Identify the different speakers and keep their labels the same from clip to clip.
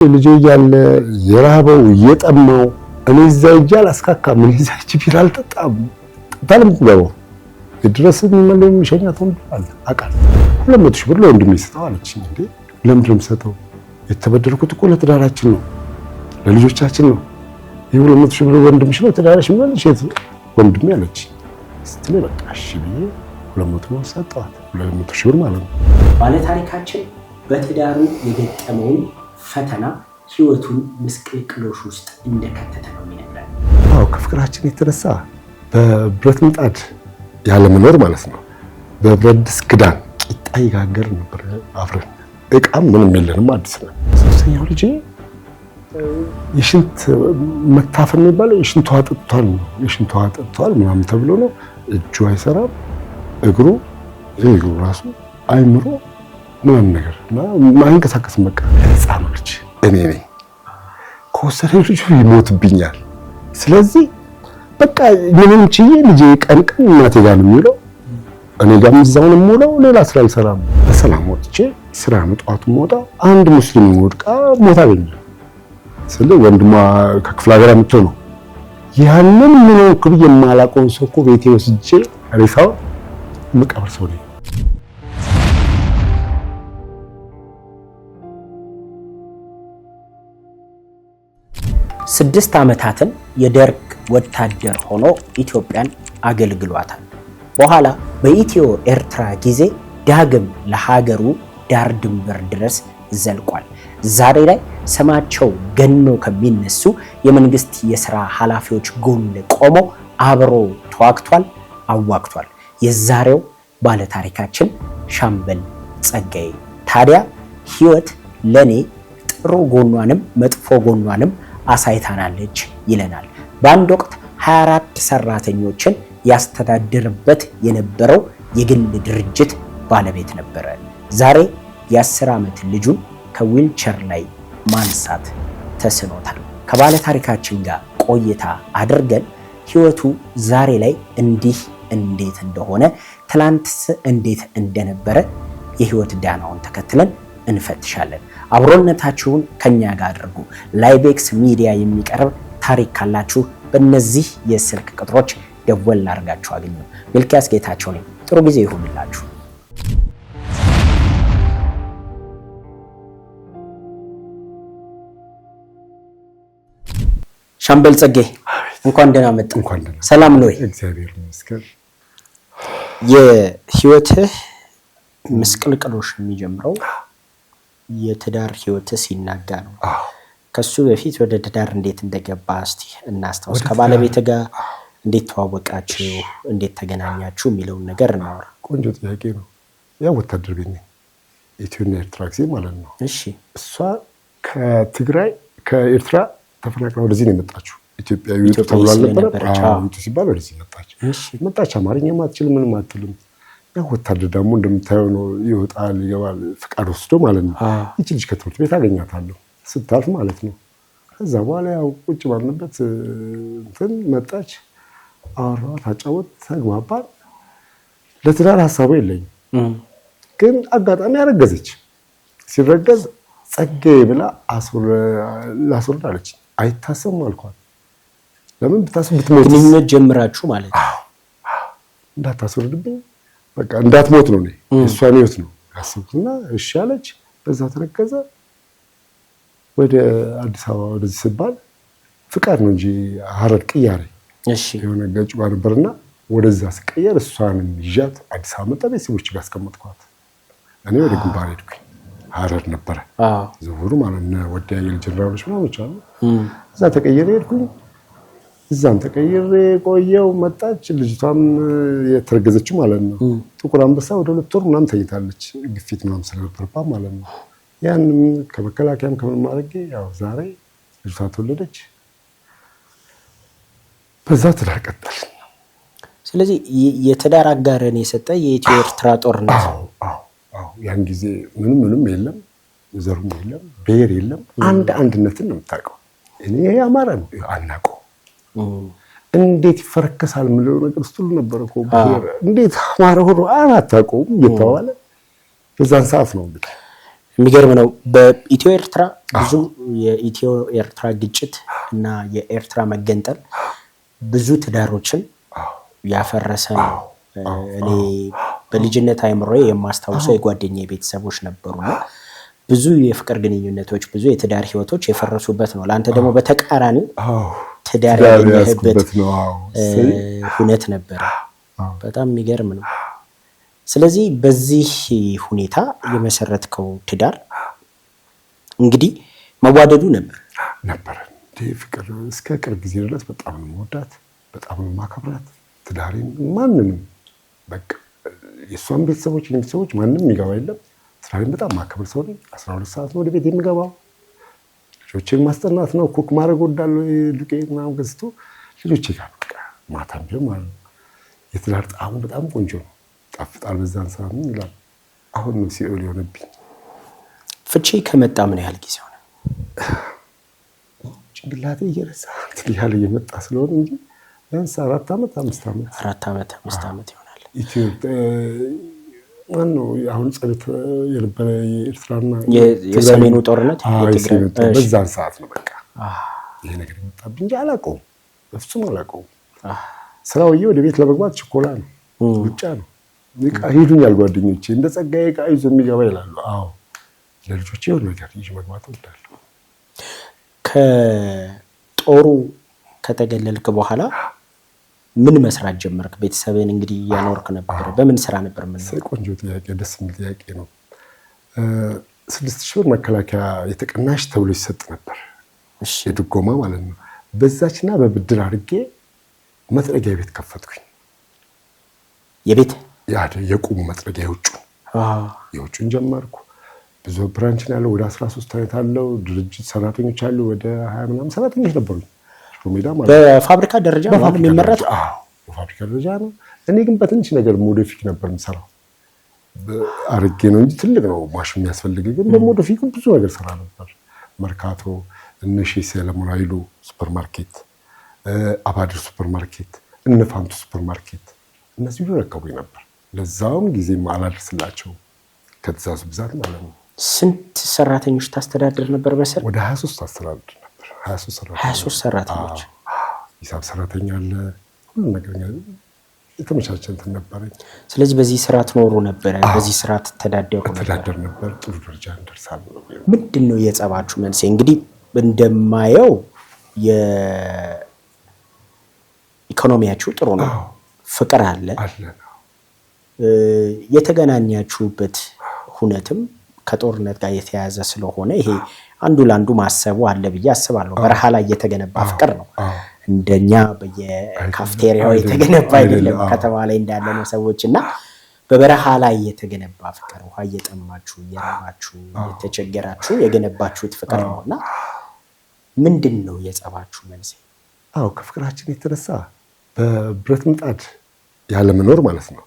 Speaker 1: ልጅ ያለ የራበው የጠማው እኔ እዛ ይጃል አስካካ ምን ይዛች ቢራ አልጠጣም ታለም ገባው ድረስ ምንም ሸኛት ወንድል አቃል 200 ሺህ ብር ለወንድሜ ሰጠው አለችኝ። እንዴ ለምንድነው ሰጠው? የተበደርኩት እኮ ለትዳራችን ነው ለልጆቻችን ነው። ይሄ 200 ሺህ ብር ወንድምሽ ነው ትዳርሽ ምን እሺ ወንድሜ አለች። ስትል በቃ እሺ ብዬ 200 ነው ሰጠዋት። 200 ሺህ ብር ማለት ነው።
Speaker 2: ባለ ታሪካችን በትዳሩ የገጠመውን ፈተና ህይወቱን ምስቅልቅሎሽ ውስጥ እንደከተተ ነው የሚነግረን።
Speaker 1: አዎ ከፍቅራችን የተነሳ በብረት ምጣድ ያለ መኖር ማለት ነው። በብረት ድስት ክዳን ቂጣ ይጋገር ነበር አብረን። እቃም ምንም የለንም አዲስ ነው። ሶስተኛው ልጅ የሽንት መታፈን የሚባለው የሽንት ውሃ ጠጥቷል ምናምን ተብሎ ነው። እጁ አይሰራም እግሩ ራሱ አይምሮ ምንም ነገር ማይንቀሳቀስም በቃ ህፃን ልጅ እኔ ነኝ። ከወሰደው ልጅ ይሞትብኛል። ስለዚህ በቃ ምንም ችዬ ልጅ ቀን እናቴ ጋር ነው የሚውለው። እኔ ጋር ምዛውን የምውለው ሌላ ስራ አልሰራም። በሰላም ወጥቼ ስራ መጣቱ ሞታ አንድ ሙስሊም ወድቃ ሞታ አገኘ። ስለ ወንድሟ ከክፍለ ሀገር መጥቶ ነው ያንን ምን ነው የማላውቀው ሰው እኮ ቤቴ ወስጄ ሬሳው መቃብር ሰው ነኝ።
Speaker 2: 6 ዓመታትን የደርግ ወታደር ሆኖ ኢትዮጵያን አገልግሏታል። በኋላ በኢትዮ ኤርትራ ጊዜ ዳግም ለሀገሩ ዳር ድንበር ድረስ ዘልቋል። ዛሬ ላይ ስማቸው ገኖ ከሚነሱ የመንግስት የሥራ ኃላፊዎች ጎን ቆሞ አብሮ ተዋግቷል፣ አዋግቷል። የዛሬው ባለታሪካችን ሻምበል ጸጋዬ ታዲያ ህይወት ለኔ ጥሩ ጎኗንም መጥፎ ጎኗንም አሳይታናለች ይለናል። በአንድ ወቅት 24 ሰራተኞችን ያስተዳድርበት የነበረው የግል ድርጅት ባለቤት ነበረ። ዛሬ የ10 ዓመት ልጁን ከዊልቸር ላይ ማንሳት ተስኖታል። ከባለ ታሪካችን ጋር ቆይታ አድርገን ህይወቱ ዛሬ ላይ እንዴት እንደሆነ ትላንትስ እንዴት እንደነበረ የህይወት ዳናውን ተከትለን እንፈትሻለን። አብሮነታችሁን ከኛ ጋር አድርጉ። ላይቤክስ ሚዲያ የሚቀርብ ታሪክ ካላችሁ በእነዚህ የስልክ ቁጥሮች ደወል አድርጋችሁ አግኙ። ሚልኪያስ ጌታቸው ነኝ። ጥሩ ጊዜ ይሁንላችሁ። ሻምበል ጸጋዬ እንኳን ደህና መጣ። ሰላም ነው?
Speaker 1: እግዚአብሔር ይመስገን።
Speaker 2: የህይወትህ ምስቅልቅሎሽ የሚጀምረው የትዳር ህይወትህ ሲናጋ ነው። ከሱ በፊት ወደ ትዳር እንዴት እንደገባ እስቲ እናስታውስ። ከባለቤት ጋር እንዴት ተዋወቃችሁ፣ እንዴት ተገናኛችሁ የሚለውን ነገር እናወራ።
Speaker 1: ቆንጆ ጥያቄ ነው። ያው ወታደር ቤት ነኝ ኢትዮጵያና ኤርትራ ጊዜ ማለት ነው።
Speaker 2: እሺ
Speaker 1: እሷ ከኤርትራ ተፈናቅላ ወደዚህ ነው የመጣችው። ኢትዮጵያዊ ተብሏል ነበር። ሲባል ወደዚህ መጣች። አማርኛ አትችልም፣ ምንም አትልም። ያው ወታደር ደግሞ እንደምታየው ነው፣ ይወጣል ይገባል፣ ፍቃድ ወስዶ ማለት ነው። እቺ ልጅ ከትምህርት ቤት አገኛታለሁ ስታልፍ ማለት ነው። ከዛ በኋላ ያው ቁጭ ባልንበት እንትን መጣች፣ አወራኋት፣ አጫወት፣ ተግባባን። ለትዳር ሀሳቡ የለኝም፣ ግን አጋጣሚ አረገዘች። ሲረገዝ ጸጋዬ ብላ ላስወርድ አለች። አይታሰብም አልኳት። ለምን ብታስብ ብትሞት
Speaker 2: ግንኙነት ጀምራችሁ ማለት ነው።
Speaker 1: እንዳታስወርድብኝ በቃ እንዳትሞት ነው ነው እሷን ህይወት ነው ያሰብኩና እሺ አለች። በዛ ተረከዘ። ወደ አዲስ አበባ ወደዚህ ሲባል ፍቃድ ነው እንጂ ሀረር ቅያሬ
Speaker 2: እሺ
Speaker 1: የሆነ ገጭ ጋር ነበርና ወደዛ ስቀየር እሷንም ይዣት አዲስ አበባ መጣ። ቤተሰቦች ጋር አስቀመጥኳት። እኔ ወደ ግንባር ሄድኩኝ። ሀረር ነበረ ዝውውሩ ማለት ነው። ወዲያየል ጀነራሎች ምናምን አሉ። እዛ ተቀየረ ሄድኩኝ። እዛም ተቀይሬ ቆየው። መጣች ልጅቷም የተረገዘችው ማለት ነው። ጥቁር አንበሳ ወደ 2 ወር ምናምን ተይታለች። ግፊት ምናምን ስለነበረባት ማለት ነው። ያንንም ከመከላከያም ከምን ማድረግ ያው ዛሬ ልጅቷ ተወለደች። በዛ ትዳር ቀጠልን።
Speaker 2: ስለዚህ የትዳር አጋርን የሰጠ የኢትዮ ኤርትራ ጦርነት ነው።
Speaker 1: ያን ጊዜ ምንም የለም፣ ዘሩም የለም፣ ብሔር የለም። አንድነትን ነው የምታውቀው። እኔ አማራ ነው አናውቀው። እንዴት ይፈረከሳል ምለው ነገር ሁሉ ነበር እኮ ብሔር እንዴት አማራ ሆኖ አታውቀውም እየተባለ በዛን ሰዓት ነው እንግዲህ
Speaker 2: የሚገርም ነው። በኢትዮ ኤርትራ ብዙ የኢትዮ ኤርትራ ግጭት እና የኤርትራ መገንጠል ብዙ ትዳሮችን ያፈረሰ ነው። እኔ በልጅነት አይምሮዬ የማስታውሰው የጓደኛዬ ቤተሰቦች ነበሩና ብዙ የፍቅር ግንኙነቶች ብዙ የትዳር ህይወቶች የፈረሱበት ነው። ለአንተ ደግሞ በተቃራኒው ትዳር ያገኘህበት ሁነት ነበር። በጣም የሚገርም ነው። ስለዚህ በዚህ ሁኔታ የመሰረትከው ትዳር እንግዲህ መዋደዱ ነበር
Speaker 1: ፍቅር እስከ ቅርብ ጊዜ ድረስ በጣም ነው የምወዳት፣ በጣም ነው የማከብራት። ትዳሬን ማንንም በቃ የእሷን ቤተሰቦች ቤተሰቦች ማንም የሚገባ የለም። ትዳሬን በጣም ማከብር ሰው ነኝ። 12 ሰዓት ነው ወደ ቤት የሚገባው። ልጆቼን ማስጠናት ነው፣ ኩክ ማድረግ ወዳለሁ። ዱቄት ምናምን ገዝቶ ልጆቼ ጋር በቃ ማታም ቢሆን ማለት ነው። የትዳር ጣዕሙ በጣም ቆንጆ ነው፣ ጣፍጣል። በዛን ሰዓት ምን ይላል። አሁን ነው ሲኦል የሆነብኝ።
Speaker 2: ፍቺ ከመጣ ምን ያህል ጊዜ ሆነ?
Speaker 1: ጭንቅላቴ እየረሳ ያለ እየመጣ ስለሆነ እንጂ ቢያንስ 4 ዓመት 5 ዓመት
Speaker 2: 5 ዓመት ይሆናል።
Speaker 1: ኢትዮጵያ ማነው አሁን ጸሎት የነበረ የኤርትራና
Speaker 2: የሰሜኑ ጦርነት
Speaker 1: በዛን ሰዓት ነው በቃ ይሄ ነገር የመጣብኝ እንጂ አላውቀውም፣ በፍጹም አላውቀውም። ስራውዬ ወደ ቤት ለመግባት ችኮላ ነው፣ ብቻ ነው። እቃ ሄዱኛል ጓደኞቼ፣ እንደ ጸጋዬ እቃ ይዞ የሚገባ ይላሉ። አዎ ለልጆቼ የሆነ ነገር ይዤ መግባት እወዳለሁ።
Speaker 2: ከጦሩ ከተገለልክ በኋላ ምን መስራት ጀመርክ? ቤተሰብን እንግዲህ እያኖርክ ነበር። በምን ስራ ነበር? ምን
Speaker 1: ቆንጆ ጥያቄ፣ ደስ የሚል ጥያቄ ነው። 6,000 ብር መከላከያ የተቀናሽ ተብሎ ይሰጥ ነበር፣ የድጎማ ማለት ነው። በዛችና በብድር አድርጌ መጥረጊያ ቤት ከፈትኩኝ።
Speaker 2: የቤት
Speaker 1: የቁሙ መጥረጊያ የውጩን ጀመርኩ። ብዙ ብራንች ያለው ወደ 13 አይነት አለው። ድርጅት ሰራተኞች አሉ፣ ወደ 20 ምናምን ሰራተኞች ነበሩኝ። ሮሜዳ ማለት
Speaker 2: በፋብሪካ ደረጃ ነው የሚመረተው።
Speaker 1: በፋብሪካ ደረጃ ነው። እኔ ግን በትንሽ ነገር ሞዲፊክ ነበር የምሰራው አርጌ ነው እንጂ ትልቅ ነው ማሽን የሚያስፈልግ። ግን በሞዲፊክ ብዙ ነገር ሰራ ነበር። መርካቶ፣ እነሺ ሰለሞን ኃይሉ ሱፐርማርኬት፣ አባድር ሱፐርማርኬት፣ እነፋንቱ ሱፐርማርኬት እነዚህ ሁሉ ረከቡኝ ነበር። ለዛውም ጊዜ አላደርስላቸው ከትእዛዙ ብዛት ማለት ነው።
Speaker 2: ስንት ሰራተኞች ታስተዳድር ነበር? በስር
Speaker 1: ወደ 23 አስተዳድር ነበር።
Speaker 2: 23 ሰራተኞች።
Speaker 1: ሂሳብ ሰራተኛ አለ፣ ሁሉ ነገር የተመቻቸ እንትን ነበረኝ።
Speaker 2: ስለዚህ በዚህ ስራ ትኖሩ ነበር? በዚህ ስራ
Speaker 1: ተዳደር ነበር። ጥሩ ደረጃ እንደርሳለን።
Speaker 2: ምንድን ነው የጸባችሁ መንስኤ? እንግዲህ እንደማየው የኢኮኖሚያችሁ ጥሩ ነው፣ ፍቅር አለ። የተገናኛችሁበት ሁነትም ከጦርነት ጋር የተያያዘ ስለሆነ ይሄ አንዱ ለአንዱ ማሰቡ አለ ብዬ አስባለሁ። በረሃ ላይ የተገነባ ፍቅር ነው፣ እንደኛ በየካፍቴሪያው የተገነባ አይደለም። ከተማ ላይ እንዳለ ነው ሰዎች እና በበረሃ ላይ የተገነባ ፍቅር፣ ውሃ እየጠማችሁ እየራባችሁ እየተቸገራችሁ የገነባችሁት ፍቅር ነውና ምንድን ነው የጸባችሁ መንስኤ?
Speaker 1: ከፍቅራችን የተነሳ በብረት ምጣድ ያለመኖር ማለት ነው።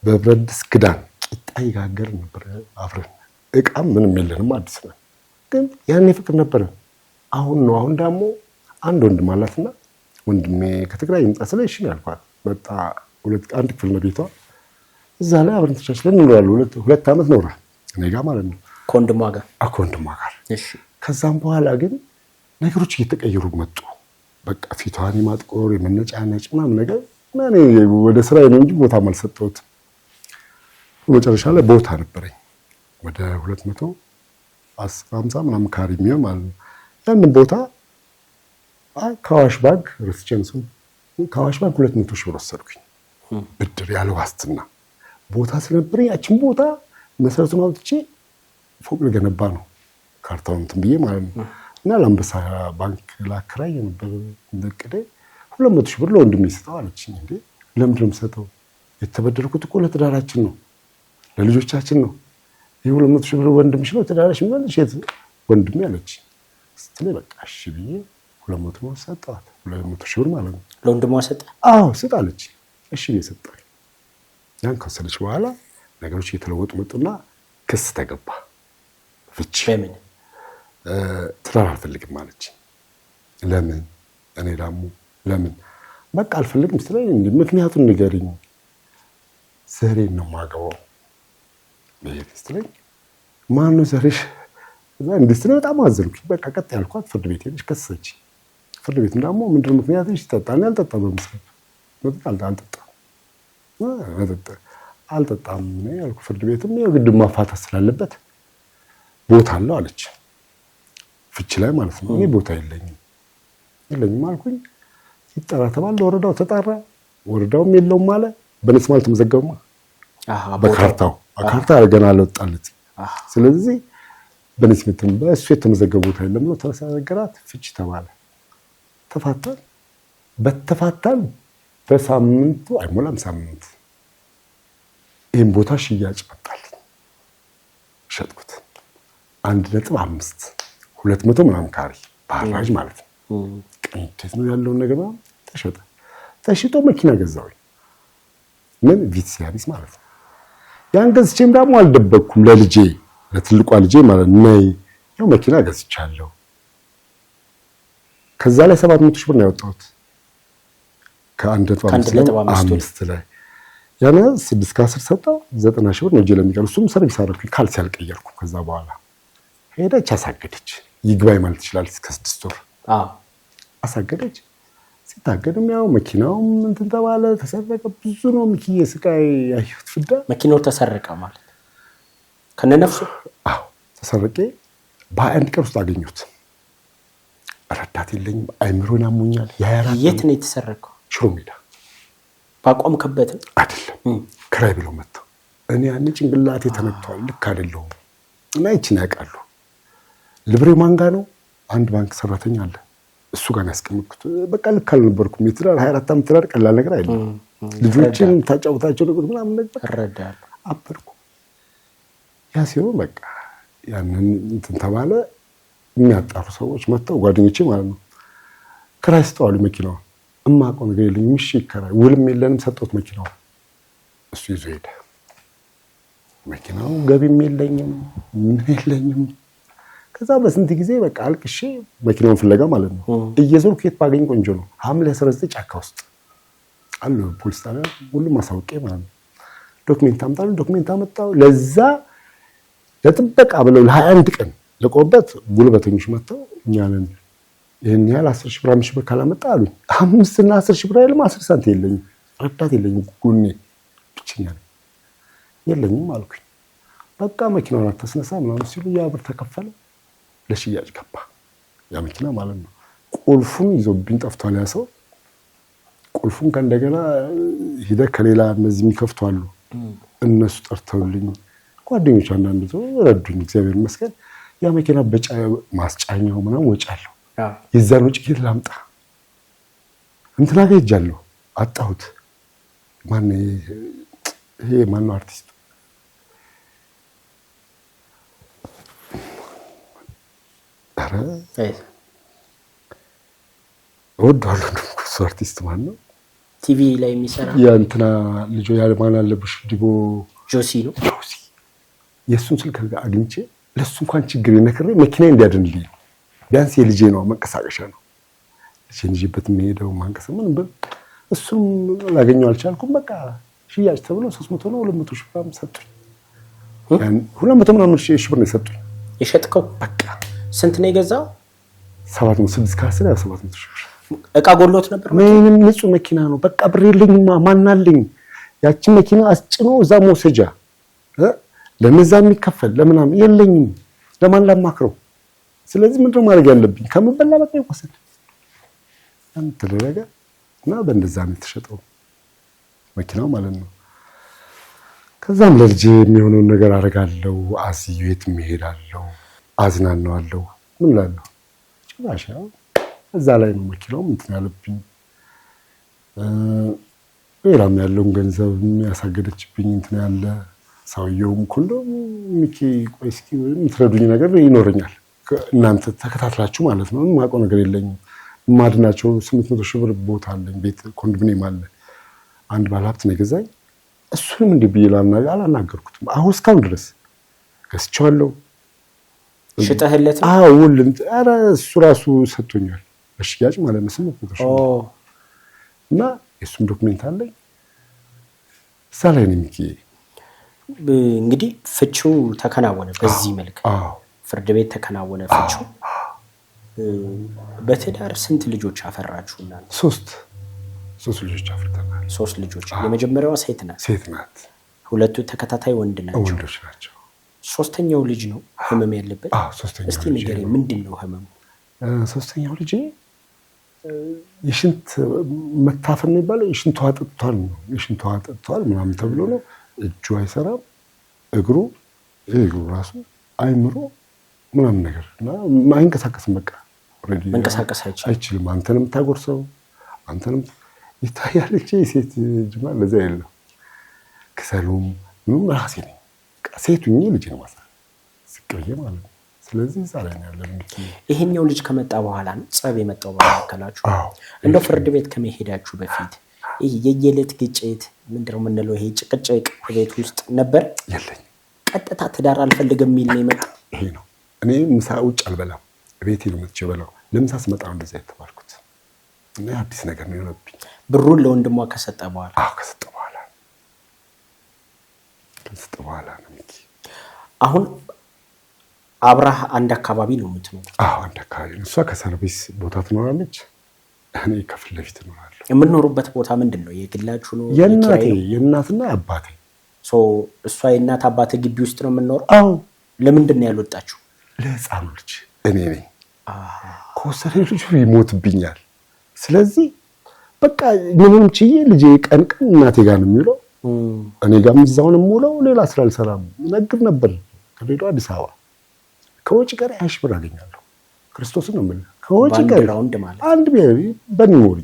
Speaker 1: በብረት ድስት ክዳን ቂጣ ይጋገር ነበር አብረን። እቃም ምንም የለንም፣ አዲስ ነን። ግን ያኔ ፍቅር ነበረ። አሁን ደግሞ አንድ ወንድም አላትና ወንድሜ ከትግራይ ይምጣ ስለ እሺ ያልኳት መጣ። አንድ ክፍል ነው ቤቷ። እዛ ላይ አብረን ተቻችለን እንኖራለን። 2 ዓመት ኖራ እኔ ጋር ማለት ነው፣
Speaker 2: ከወንድሟ ጋር።
Speaker 1: እሺ። ከዛም በኋላ ግን ነገሮች እየተቀየሩ መጡ። በቃ ፊቷን የማጥቆር የመነጫነጭ ምናምን ነገር ማኔ ወደ ስራዬ ነው እንጂ ቦታ አልሰጠሁትም። መጨረሻ ላይ ቦታ ነበረኝ ወደ 250 ምናምን ካሬ የሚሆን ማለት ነው። ያንን ቦታ ከአዋሽ ባንክ ረስቼንሱን ከአዋሽ ባንክ 200 ሺህ ብር ወሰድኩኝ ብድር ያለ ዋስትና። ቦታ ስለነበረኝ ያችን ቦታ መሰረቱን አውጥቼ ፎቅ ልገነባ ነው ካርታውን እንትን ብዬ ማለት ነው። እና ለአንበሳ ባንክ ላከራይ ነበር እንደቅዴ 200 ሺህ ብር ለወንድሜ ስጠው አለችኝ። እንዴ ለምንድን ነው የምሰጠው? የተበደርኩት እኮ ለትዳራችን ነው ለልጆቻችን ነው። ይሄ 200 ሺህ ብር ወንድምሽ ነው ትዳራሽ ምን ማለት ወንድሜ አለች። ስትለኝ በቃ እሺ ብዬ 200 ብር ሰጠኋት። 200 ሺህ ብር ማለት ነው።
Speaker 2: ለወንድሟ ሰጠ?
Speaker 1: አዎ ስጥ አለች። እሺ ብዬ ሰጠኋት። ያን ከወሰደች በኋላ ነገሮች እየተለወጡ መጡና ክስ ተገባ። ፍቺ።
Speaker 2: በምን?
Speaker 1: ትዳር አልፈልግም አለች። ለምን? እኔ ደግሞ ለምን በቃ አልፈልግም ስትለኝ ምክንያቱን ንገሪኝ። ዘሬን ነው የማገባው ስትለኝ ማነው ዘርሽ? እዛ እንዴት ነው? በጣም አዘንኩኝ። በቃ ቀጥ ያልኳት ፍርድ ቤት ሄደች ከሰሰች። ፍርድ ቤት ደግሞ ምንድን ነው ምክንያትሽ? ይጠጣል አልጠጣም በመስራት አልጠጣም ነው ያልኩ። ፍርድ ቤትም የግድ ማፋታት ስላለበት ቦታ አለው አለች። ፍቺ ላይ ማለት ነው። እኔ ቦታ የለኝም አልኩኝ። ይጠራ ተባለ። ወረዳው ተጣራ። ወረዳውም የለውም አለ። በኔ ስም አልተመዘገበማ። በካርታው ካርታ ገና አልወጣለት። ስለዚህ በኔ ስም በእሱ የተመዘገበ ቦታ የለም ብሎ ተነገራት። ፍቺ ተባለ። ተፋታን። በሳምንቱ አይሞላም ሳምንት ይህን ቦታ ሽያጭ መጣልኝ። ሸጥኩት 1.5 200 ምናምን ካሬ በአራጅ ማለት ነው። እንዴት ነው ያለውን ነገር ተሽጦ መኪና ገዛሁኝ። ምን ቪትስ ያቢስ ማለት ነው። ያን ገዝቼም ደግሞ አልደበቅኩም ለልጄ ለትልቋ ልጄ ማለት ነው። ያው መኪና ገዝቻለሁ። ከዛ ላይ 700 ሺህ ብር ነው ያወጣሁት ከ1.5 ላይ ያኔ 6 ከ10 ሰጠው 90 ሺህ ብር ነው እጄ ለሚቀር። እሱም ሰርቪስ አደረኩኝ ካልሲ አልቀየርኩም። ከዛ በኋላ ሄደች አሳገደች። ይግባኝ ማለት ይችላል እስከ 6 ወር አሳገደች። ሲታገድም ያው መኪናውም እንትን ተባለ፣ ተሰረቀ። ብዙ ነው ሚኪዬ ስቃይ ያየሁት ፍዳ።
Speaker 2: መኪናው ተሰረቀ ማለት ከነነፍሱ?
Speaker 1: አዎ ተሰረቀ። በ21 ቀን ውስጥ አገኙት። ረዳት የለኝም፣ አይምሮን ያሙኛል።
Speaker 2: የት ነው የተሰረቀው?
Speaker 1: ሽሮ ሜዳ።
Speaker 2: ባቆምክበት
Speaker 1: አይደለም ክራይ ብለው መጥተው። እኔ ያን ጭንቅላቴ ተነክቷል። ልክ አይደለሁም እና ይችን ያውቃሉ። ልብሬ ማንጋ ነው። አንድ ባንክ ሰራተኛ አለ እሱ ጋር ያስቀምጥኩት። በቃ ልክ አልነበርኩም። የትዳር 24 ዓመት ትዳር ቀላል ነገር አይደለም። ልጆችን ታጫውታቸው ነገር ምናምን ነገር
Speaker 2: እረዳለሁ።
Speaker 1: አበርኩ። ያ ሲሆን በቃ ያንን እንትን ተባለ። የሚያጣሩ ሰዎች መጥተው ጓደኞቼ ማለት ነው ክራይ ስጠዋሉ። መኪናው እማቆ ነገር የለኝም። እሺ ይከራይ፣ ውልም የለንም። ሰጠሁት መኪናው። እሱ ይዞ ሄደ። መኪናው ገቢም የለኝም ምን የለኝም። ከዛ በስንት ጊዜ በቃ አልቅሼ መኪናውን ፍለጋ ማለት ነው እየዞርኩ የት ባገኝ ቆንጆ ነው። ሐምሌ 19 ጫካ ውስጥ አሉ ፖሊስ ጣቢያ ሁሉም ማሳወቄ ማለት ነው። ዶክሜንት አምጣሉ። ዶክሜንት አመጣው። ለዛ ለጥበቃ ብለው ለ21 ቀን ለቆበት ጉልበተኞች መጥተው እኛንን ይሄን ያህል 10 ሺህ ብር 5 ሺህ ብር ካላመጣ አሉኝ። 5 እና 10 ሺህ ብር አይደለም 10 ሳንቲም የለኝም። ረዳት የለኝም። ጎኔ ብቸኛ ነኝ። የለኝም አልኩኝ። በቃ መኪናውን አታስነሳ ምናምን ሲሉ ያ ብር ተከፈለ። ለሽያጭ ገባ ያ መኪና ማለት ነው። ቁልፉን ይዞብኝ ጠፍቷል ያ ሰው። ቁልፉን ከእንደገና ሂደ ከሌላ እነዚህ የሚከፍቱ አሉ እነሱ ጠርተውልኝ ጓደኞች አንዳንድ ሰው ረዱኝ። እግዚአብሔር ይመስገን። ያ መኪና ማስጫኛው ምናምን ወጪ አለው። የዛን ወጪ ከየት ላምጣ? እንትና ጋር ሄጃለሁ አጣሁት። ይሄ ማነው አርቲስቱ? ኧረ እወደዋለሁ። እሱ አርቲስት ማን ነው?
Speaker 2: ቲቪ ላይ የሚሰራ
Speaker 1: ያ እንትና ልጆ ያለማን አለብሽ ዲቦ
Speaker 2: ጆሲ ነው።
Speaker 1: ጆሲ የእሱን ስልክ አግኝቼ ለእሱ እንኳን ችግር የነክሬ መኪና እንዲያድንልኝ ቢያንስ የልጄ ነው መንቀሳቀሻ ነው ልጄን ይዤበት የሚሄደው ማንቀሳ ምን ብል እሱም ላገኘው አልቻልኩም። በቃ ሽያጭ ተብሎ 300 ነው 200 ሺህ ብር ሰጡኝ። ያን 200 ምናምን ሺህ ብር ነው የሰጡኝ።
Speaker 2: የሸጥከው? በቃ ስንት ነው የገዛው?
Speaker 1: 700 ከ10 700 ሺህ ብር።
Speaker 2: እቃ ጎሎት ነበር?
Speaker 1: ምንም ንጹህ መኪና ነው። በቃ ብር የለኝም። ማን አለኝ? ያቺን መኪና አስጭኖ እዛ መውሰጃ ለነዛ የሚከፈል ለምናምን የለኝም። ለማን ላማክረው? ስለዚህ ምንድነው ማድረግ ያለብኝ? ከምበላ በቃ ይወሰድ አንተ ተደረገ እና በእንደዛ ነው የተሸጠው መኪናው ማለት ነው። ከዛም ለልጄ የሚሆነውን ነገር አደርጋለሁ። አዝዩ የት እሄዳለሁ፣ አዝናናዋለሁ። ምን እላለሁ ጭራሽ እዛ ላይ ነው መኪናው እንትን ያለብኝ። ሌላም ያለውን ገንዘብ የሚያሳገደችብኝ እንትን ያለ ሰውየውም ሁሉ ሚኪ ቆይ እስኪ የምትረዱኝ ነገር ይኖረኛል እናንተ ተከታትላችሁ ማለት ነው። የማውቀው ነገር የለኝም። ማድናቸው 800 ሺህ ብር ቦታ አለኝ፣ ቤት ኮንዶሚኒየም አለ። አንድ ባለሀብት ነው የገዛኝ። እሱንም እንዲህ ብዬ አላናገርኩትም። አሁን እስካሁን ድረስ ገዝቼዋለሁ።
Speaker 2: ሽጠህለት?
Speaker 1: አዎ ኧረ እሱ ራሱ ሰጥቶኛል ለሽያጭ ማለት ነው 800 ሺህ እና የእሱም ዶክሜንት አለኝ። እዛ ላይ ነው የሚኪ
Speaker 2: እንግዲህ ፍቺው ተከናወነ በዚህ መልክ ፍርድ ቤት ተከናወነ ፍቺው። በትዳር ስንት ልጆች አፈራችሁ እናንተ?
Speaker 1: ሶስት ልጆች አፍርተናል።
Speaker 2: 3 ልጆች። የመጀመሪያዋ ሴት ናት። ሁለቱ ተከታታይ ወንዶች
Speaker 1: ናቸው።
Speaker 2: ሶስተኛው ልጅ ነው ህመም ያለበት? እስቲ ንገረኝ፣ ምንድን ነው ህመሙ?
Speaker 1: ሶስተኛው ልጅ የሽንት መታፈን የሚባለው የሽንት ውሃ ጠጥቷል ነው። የሽንት ውሃ ጠጥቷል ምናምን ተብሎ ነው። እጁ አይሰራም፣ እግሩ ራሱ አይምሮ ምናምን ነገር እና አይንቀሳቀስም። በቃ
Speaker 2: መንቀሳቀስ
Speaker 1: አይችልም። አንተንም ታጎርሰው አንተንም ይታያል እንጂ ሴት ጅማ ለዛ የለው። ከሰሉም ምንም ራሴ ነኝ። ሴቱኝ ልጅ ነው ማሳ ስቅዬ ማለት ነው። ስለዚህ ዛሬ ነው ያለው።
Speaker 2: ይሄኛው ልጅ ከመጣ በኋላ ነው ጸብ የመጣው በመካከላችሁ? እንደው ፍርድ ቤት ከመሄዳችሁ በፊት ይሄ የየለት ግጭት ምንድነው የምንለው ይሄ ጭቅጭቅ ቤት ውስጥ ነበር?
Speaker 1: የለኝም።
Speaker 2: ቀጥታ ትዳር አልፈልግም የሚል ነው የመጣው።
Speaker 1: ይሄ ነው። እኔ ምሳ ውጭ አልበላም፣ ቤቴ ነው የምትበላው። ለምሳ ስመጣ ነው እንደዛ የተባልኩት እና አዲስ ነገር ነው የሆነብኝ።
Speaker 2: ብሩን ለወንድሟ ከሰጠ በኋላ
Speaker 1: ከሰጠ በኋላ ነው ሚኪ።
Speaker 2: አሁን አብራህ አንድ አካባቢ ነው የምትኖረው?
Speaker 1: አንድ አካባቢ ነው። እሷ ከሰርቪስ ቦታ ትኖራለች፣ እኔ ከፊት ለፊት እኖራለሁ።
Speaker 2: የምንኖሩበት ቦታ ምንድን ነው? የግላችሁ ነው?
Speaker 1: የእናትና አባቴ።
Speaker 2: እሷ የእናት አባቴ ግቢ ውስጥ ነው የምንኖረው? ለምንድን ነው ያልወጣችሁ?
Speaker 1: ለህፃኑ ልጅ እኔ ነኝ ከወሰደ ልጁ ይሞትብኛል። ስለዚህ በቃ ምንም ችዬ ልጄ ቀን እናቴ ጋር ነው የሚውለው፣ እኔ ጋርም እዛው ነው የምውለው። ሌላ ስራ አልሰራም። ነግር ነበር ከሌላ አዲስ አበባ ከወጪ ጋር 20 ሺህ ብር አገኛለሁ። ክርስቶስን ነው የምልህ። ከወጪ ጋር አንድ በሚሞሪ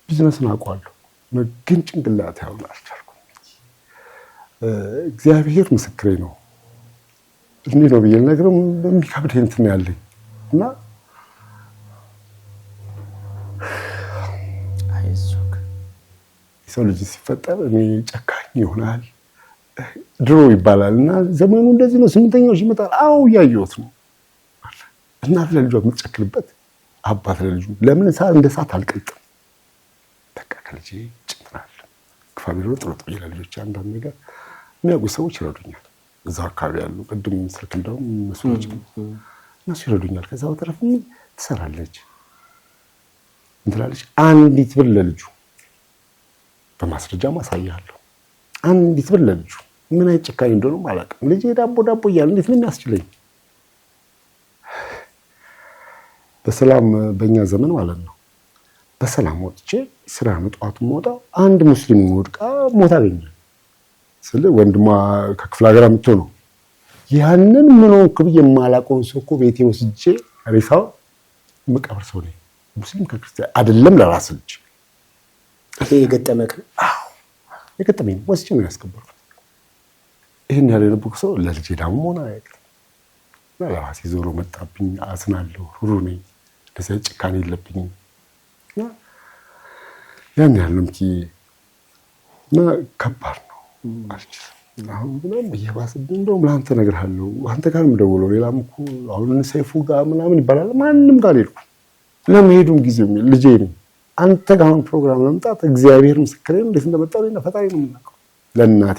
Speaker 1: ቢዝነስን አውቀዋለሁ፣ ግን ጭንቅላት ያውል አልቻልኩም። እግዚአብሔር ምስክሬ ነው። እንዲህ ነው ብዬ ልነግርህ በሚከብድ እንትን ያለኝ እና ሰው ልጅ ሲፈጠር እኔ ጨካኝ ይሆናል ድሮ ይባላል እና ዘመኑ እንደዚህ ነው። 8ኛው ይመጣል። እያየሁት ነው። እናት ለልጇ የምትጨክልበት አባት ለልጁ ለምን እንደ እሳት አልቀልጥም። በቃ ከልጄ ጭምራል ክፋቢሮ ጥሩጥ ለልጆች አንዳንድ ነገር የሚያውቁ ሰዎች ይረዱኛል። እዛው አካባቢ ያሉ ቅድም ስልክ እንደውም እነሱ ይረዱኛል። ከዛ በተረፈ ትሰራለች እንትላለች። አንዲት ብር ለልጁ በማስረጃ ማሳያለሁ። አንዲት ብር ለልጁ ምን አይጨካኝ እንደሆነ አላውቅም። ልጄ ዳቦ እያለ እንዴት ነው የሚያስችለኝ? በሰላም በእኛ ዘመን ማለት ነው በሰላም ወጥቼ ስራ መጥዋቱ ሞታው አንድ ሙስሊም ወድቃ ሞታ አገኘ ስለ ወንድሟ ከክፍለ ሀገር አምጥቶ ነው ያንን ምን ሆንክ ብዬ የማላውቀውን ሰው እኮ ቤቴ ወስጄ ሬሳው መቃብር ሰው ነኝ። ሙስሊም ከክርስቲያን አይደለም ለራስ ልጅ
Speaker 2: ይሄ የገጠመክ?
Speaker 1: የገጠመኝ ወስጄ ነው ያስከበርኩት። ይሄን ያለ ልብኩ ሰው ለልጄ ዳሙ ሆነ አይቀር ለራሴ ዞሮ መጣብኝ። አዝናለሁ፣ ሩሩ ነኝ፣ እንደዚህ ጭካኔ የለብኝም። ያን ያለም እና ከባድ ነው አልችልም። አሁን ግን እየባሰብኝ እንደውም ለአንተ እነግርሃለሁ። አንተ ጋር የምደውለው ሌላም እኮ አሁን ሰይፉ ጋር ምናምን ይባላል። ማንም ጋር አልሄድኩም። ለመሄዱም ጊዜው ልጄ ነኝ። አንተ ጋር አሁን ፕሮግራም ለመምጣት እግዚአብሔር ምስክሬ ነው። እንዴት እንደመጣሁ እና ፈጣሪ ነው የምናውቀው። ለእናቴ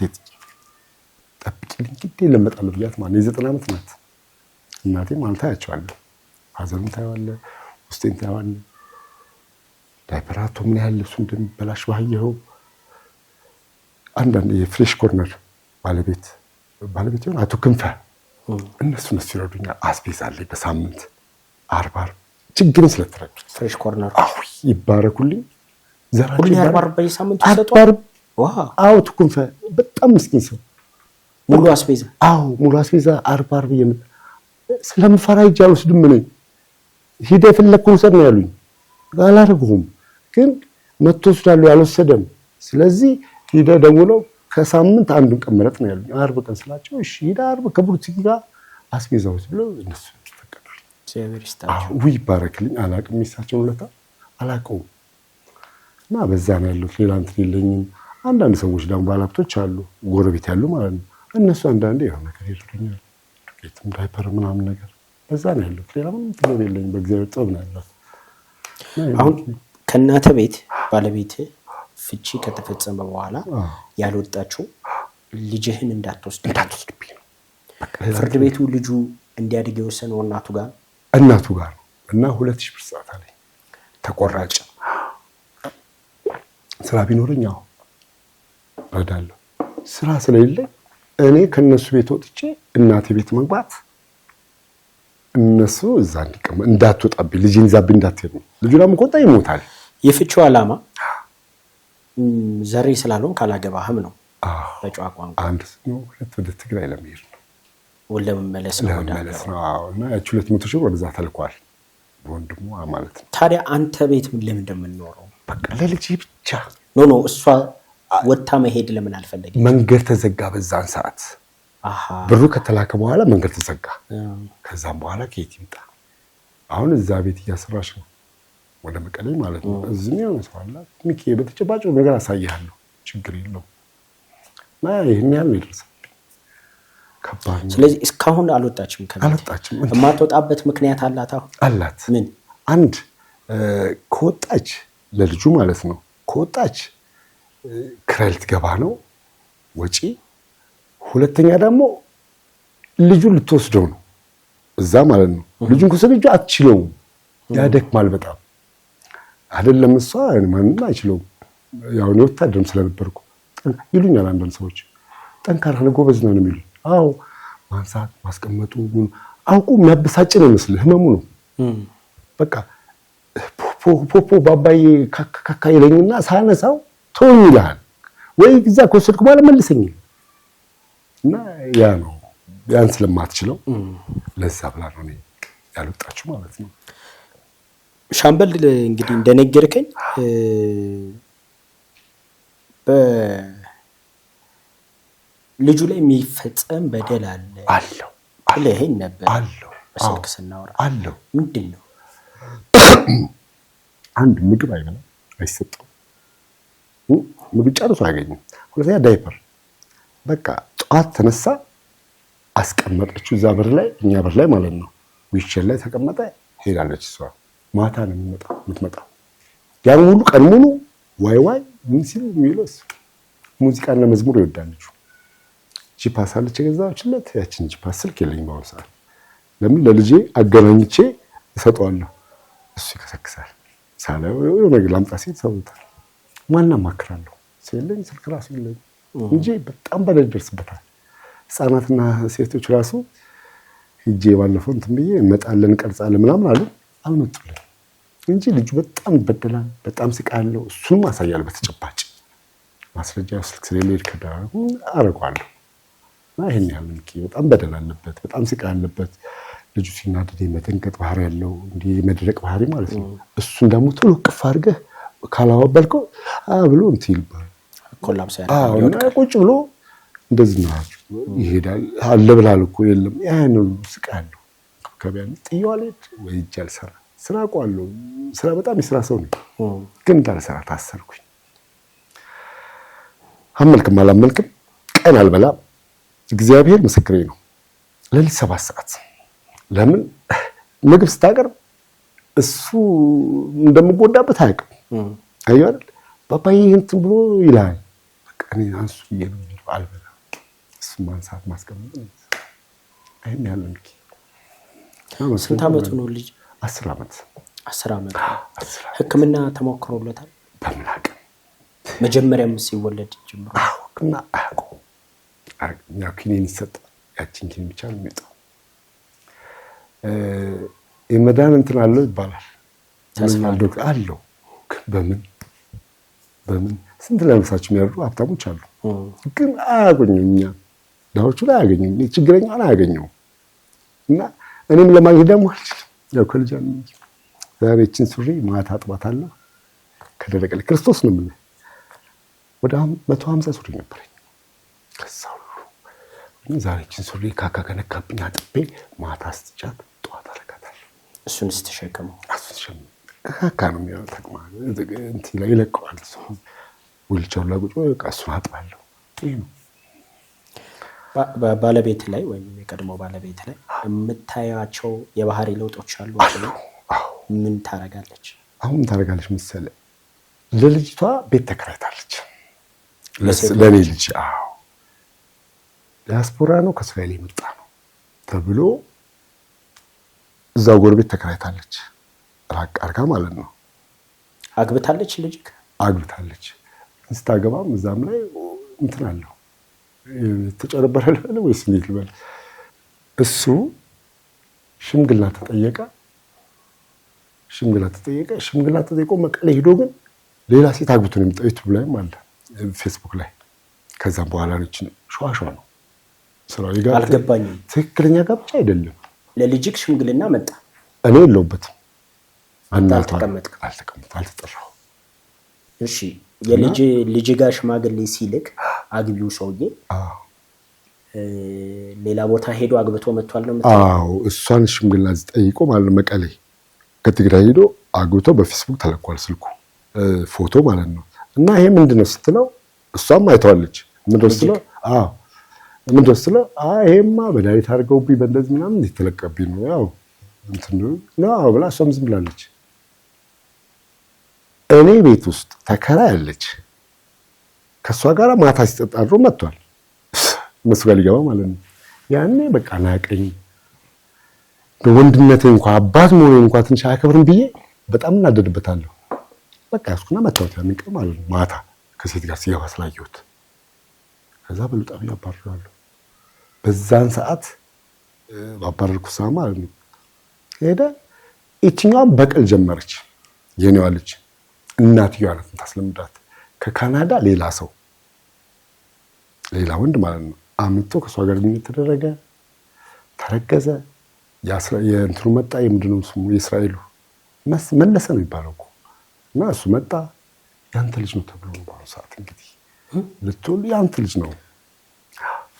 Speaker 1: ጠብቂልኝ ግዴ ለመጣለሁ ብያት ማለት የ90 ዓመት ናት እናቴ ማለት ታያቸዋለሁ። ሀዘኑን ታየዋለህ፣ ውስጤን ታየዋለህ። ዳይፐራቶ ምን ያህል ልብሱ እንደሚበላሽ ባየኸው። አንዳንድ የፍሬሽ ኮርነር ባለቤት ይሆን አቶ ክንፈ እነሱ ይረዱኛል። አስቤዛ አለኝ በሳምንት 40 ችግርን ስለተረዱ
Speaker 2: ፍሬሽ ኮርነር
Speaker 1: ይባረኩልኝ።
Speaker 2: ዘራቸው 40 በየሳምንቱ
Speaker 1: አቶ ክንፈ በጣም ምስኪን ሰው
Speaker 2: ሙሉ አስቤዛ
Speaker 1: ሙሉ አስቤዛ 40 በየመጣ ስለምፈራ ሂጅ አልወስድም። ምን ሂደህ የፈለግከውን ውሰድ ነው ያሉኝ። አላደረጉም ግን መጥቶ ወስዳለሁ ያልወሰደም። ስለዚህ ሂደህ ደውለው ከሳምንት አንዱን ቀን ምረጥ ነው ያሉኝ። 40 ቀን ስላቸው እሺ ሂደህ 40 ከብሩት ጋር አስቤዛዎች ብለው እነሱ ተፈቀዱልኝ።
Speaker 2: እግዚአብሔር ይስጣቸው።
Speaker 1: ይባረክልኝ። አላውቅም የሚሳቸው ውለታ አላውቀውም። እና በዛ ነው ያሉት። ሌላ እንትን የለኝም። አንዳንድ ሰዎች ደግሞ ባለሀብቶች አሉ ጎረቤት ያሉ ማለት ነው። እነሱ አንዳንዴ የሆነ ነገር ይረዱኛል። ዱቄትም ዳይፐር ምናምን ነገር በዛ ነው ያሉት። ሌላ ምንም ጥበብ የለኝም። በእግዚአብሔር ጥበብ ነው ያለው።
Speaker 2: አሁን ከእናተ ቤት ባለቤት ፍቺ ከተፈጸመ በኋላ ያልወጣችው ልጅህን እንዳትወስድብኝ ነው።
Speaker 1: ፍርድ
Speaker 2: ቤቱ ልጁ እንዲያድግ የወሰነው እናቱ ጋር
Speaker 1: ነው እና 2000 ብር ሰዓት አለኝ ተቆራጭ። ስራ ቢኖረኝ እረዳለሁ። ስራ ስለሌለኝ እኔ ከነሱ ቤት ወጥቼ እናቴ ቤት መግባት እነሱ እዛ እንዲቀመጥ እንዳትወጣብኝ ልጅን ይዛብኝ እንዳትሄድ ነው። ልጁ ደግሞ ከወጣ ይሞታል።
Speaker 2: የፍቺው ዓላማ ዘሬ ስላልሆን ካላገባህም ነው። በጨዋ ቋንቋ
Speaker 1: አንድ ነው። ሁለት ወደ ትግራይ ለመሄድ ነው
Speaker 2: ለመመለስ ነው።
Speaker 1: እና ያቺ 200 ሺህ ወደዛ ተልኳል ወንድሙ ማለት ነው።
Speaker 2: ታዲያ አንተ ቤት ለምን እንደምንኖረው
Speaker 1: በቃ ለልጅ ብቻ
Speaker 2: ኖ እሷ ወጣ መሄድ ለምን አልፈለገች?
Speaker 1: መንገድ ተዘጋ በዛን ሰዓት። ብሩ ከተላከ በኋላ መንገድ ተዘጋ። ከዛም በኋላ ከየት ይምጣ? አሁን እዛ ቤት እያሰራሽ ነው ወደ መቀሌ ማለት ነው። እዚህ ነው መስዋዕላ ሚኪ በተጨባጭ ነገር አሳያለሁ። ችግር የለውም። ይሄን ያህል ነው የደረሰብኝ። ከባድ ነው።
Speaker 2: ስለዚህ እስካሁን አልወጣችም። የማትወጣበት ምክንያት አላት። ምን?
Speaker 1: አንድ ከወጣች ለልጁ ማለት ነው ከወጣች ክራይ ልትገባ ነው ወጪ። ሁለተኛ ደግሞ ልጁን ልትወስደው ነው እዛ ማለት ነው። ልጁን ከወሰደች አትችለውም፣ ያደክማል በጣም አይደለም። እሷ ማንም አይችለውም። ያው እኔ ወታደርም ስለነበርኩ ይሉኛል አንዳንድ ሰዎች ጠንካራ ነው ጎበዝ ነው የሚሉኝ። አዎ ማንሳት ማስቀመጡ አውቁ የሚያበሳጭ ነው ይመስል ህመሙ ነው። በቃ ፖፖ ባባዬ ካካ ይለኝና ሳነሳው ተወኝ ይላል ወይ እዛ ከወሰድኩ በኋላ መልሰኝ እና ያ ነው ያን ስለማትችለው ለዛ ብላ ነው ያልወጣችሁ ማለት ነው።
Speaker 2: ሻምበል እንግዲህ እንደነገርከኝ በልጁ ላይ የሚፈጸም በደል አለው ብለኸኝ ነበር በስልክ ስናወራ። ምንድን ነው?
Speaker 1: አንድ ምግብ አይበላም፣ አይሰጠውም። ምግብ ጨርሶ አያገኝም። ሁለተኛ ዳይፐር በቃ ጠዋት ተነሳ አስቀመጠችው እዛ በር ላይ እኛ በር ላይ ማለት ነው። ዊልቸር ላይ ተቀመጠ ሄዳለች። እሷ ማታ ነው የምትመጣው። ያን ሙሉ ቀን ሙሉ ዋይ ምን ሲል የሚለው ሙዚቃና መዝሙር ይወዳለች። ጂፓስ አለች የገዛችለት። ያችን ጂፓስ ስልክ የለኝም በአሁኑ ሰዓት። ለምን ለልጄ አገናኝቼ እሰጠዋለሁ። እሱ ይከሰክሳል። ሳላው የሆነ ነገር ላምጣ ሲል ሰውታል። ማን አማክራለሁ ሲለኝ ስልክ ራሱ የለኝም እንጂ በጣም በደል ይደርስበታል። ህፃናትና ሴቶች ራሱ ሂጄ ባለፈው እንትን ብዬ እንመጣለን ቀርጻለን ምናምን አሉ አልመጡልኝ እንጂ ልጁ በጣም ይበደላል። በጣም ስቃለው። እሱንም አሳያለሁ በተጨባጭ ማስረጃ ስልክ ስለሌለ ከዳሩ አረጋለሁ። እና ይሄን ያህል በጣም በደል አለበት፣ በጣም ስቃይ አለበት። ልጁ ሲናደድ የመደንገጥ ባህሪ ያለው እንዲህ መድረቅ ባህሪ ማለት ነው። እሱን ደግሞ ቶሎ ቅፍ አድርገህ ካላወበልከው ብሎ እንትን ይልባል።
Speaker 2: ኮላፕስ
Speaker 1: እና ቁጭ ብሎ እንደዚህ ነው ይሄዳል። አለ ብላል እኮ የለም ያን ስቃይ አለው። ከቢያን ጥያዋለች ወይ እጅ አልሰራ ስራ አውቀዋለሁ። ስራ በጣም የስራ ሰው ነው፣ ግን እንዳልሰራ ታሰርኩኝ። አመልክም አላመልክም ቀን አልበላም። እግዚአብሔር ምስክሬ ነው። ለሊት 7 ሰዓት ለምን ምግብ ስታቀርብ እሱ እንደምጎዳበት አያውቅም። አየሁ አይደል ባባዬ እንትን ብሎ ይላል። በቃ እኔ አንሱ ይየው አልበላም። እሱ ማንሳት ማስቀመጥ አይን ያለው እንጂ
Speaker 2: ስንት ዓመቱ ነው ልጅ?
Speaker 1: 10 ዓመት።
Speaker 2: 10 ዓመት። ሕክምና ተሞክሮለታል?
Speaker 1: በምን አቅም
Speaker 2: መጀመሪያም ሲወለድ ጀምሮ
Speaker 1: ሕክምና አያውቀውም። ያው ኪኒን ይሰጣል። ያቺን ኪኒን ብቻ ነው የሚጠጣው። የመዳን እንትን አለው ይባላል። ተስፋ ዶክተር አለው። በምን ስንት ለነፍሳቸው የሚያርዱ ሀብታሞች አሉ፣ ግን አያገኙም። እኛ ዳዎቹ ላይ አያገኙም። ችግረኛውን አያገኘውም። እና እኔም ለማግኘት ደግሞ አልችልም። ያው ከልጅ ዛሬ እችን ሱሪ ማታ አጥባታለሁ ከደረቀ ክርስቶስ ነው የምልህ። ወደ 150 ሱሪ ነበረኝ። ከዛ ሁሉ ዛሬ እችን ሱሪ ካካ ከነካብኝ አጥቤ ማታ አስጥቻት ጠዋት አረጋታለሁ።
Speaker 2: እሱን ስትሸከመው
Speaker 1: ካካ ነው የሚያው ተቅማ እንትን ላይ ይለቀዋል። ዊልቸር ላይ ቁጭ በቃ እሱን አጥባለሁ። ይሄ ነው
Speaker 2: ባለቤት ላይ ወይም የቀድሞ ባለቤት ላይ የምታያቸው የባህሪ ለውጦች አሉ? ምን ታረጋለች?
Speaker 1: አሁን ታረጋለች መሰለህ? ለልጅቷ ቤት ተከራይታለች። ለኔ ልጅ ዲያስፖራ ነው ከእስራኤል የመጣ ነው ተብሎ እዛው ጎረቤት ተከራይታለች። ራቅ አድርጋ ማለት ነው።
Speaker 2: አግብታለች፣ ልጅ
Speaker 1: አግብታለች። ስታገባም እዛም ላይ እንትን አለው ተጨረበረ ልበል ወይስ እንዴት ልበል? እሱ ሽምግልና ተጠየቀ። ሽምግልና ተጠይቆ መቀሌ ሄዶ ግን ሌላ ሴት አግብቶ ነው የሚጠይቱ ብላይም አለ ፌስቡክ ላይ። ከዛም በኋላ ነች ሸዋሸዋ ነው ስራው። ይጋር
Speaker 2: አልገባኝም።
Speaker 1: ትክክለኛ ጋብቻ አይደለም።
Speaker 2: ለልጅክ ሽምግልና መጣ?
Speaker 1: እኔ የለሁበትም።
Speaker 2: አልተጠራሁም። እሺ ልጅ ጋር ሽማግሌ ሲልክ አግቢው ሰውዬ ሌላ ቦታ ሄዶ አግብቶ መጥቷል ነው?
Speaker 1: አዎ እሷን ሽምግልና ጠይቆ ማለት ነው መቀሌ ከትግራይ ሄዶ አግብቶ በፌስቡክ ተለቋል ስልኩ ፎቶ ማለት ነው። እና ይሄ ምንድነው ስትለው እሷም አይተዋለች። ምንድነው ስትለው ይሄማ በዳይት አድርገውብኝ በእንደዚህ ምናምን የተለቀብኝ ነው ያው እንትን ነው ብላ እሷም ዝም ብላለች። እኔ ቤት ውስጥ ተከራይ አለች። ከእሷ ጋር ማታ ሲጠጣ አድሮ መጥቷል። እነሱ ጋር ሊገባ ማለት ነው። ያኔ በቃ ናቀኝ። በወንድነቴ እንኳን አባት መሆኔ እንኳን ትንሽ አያከብርም ብዬ በጣም እናደድበታለሁ። በቃ ያስኩና መታወት ያንቀ ማለት ነው። ማታ ከሴት ጋር ሲገባ ስላየሁት ከዛ በልጣም ያባርራሉ። በዛን ሰዓት ባባረርኩ ሰዓት ማለት ነው ሄደ። እቺኛው በቀል ጀመረች። የኔዋ ልጅ እናትየዋ ናት ታስለምዳት። ከካናዳ ሌላ ሰው ሌላ ወንድ ማለት ነው አምጥቶ ከሷ ጋር ተደረገ። ተረገዘ። የእንትኑ መጣ። የምንድነው ስሙ የእስራኤሉ መለሰ ነው የሚባለው እኮ። እና እሱ መጣ። ያንተ ልጅ ነው ተብሎ ነው በአሁኑ ሰዓት እንግዲህ ልትወልድ ያንተ ልጅ ነው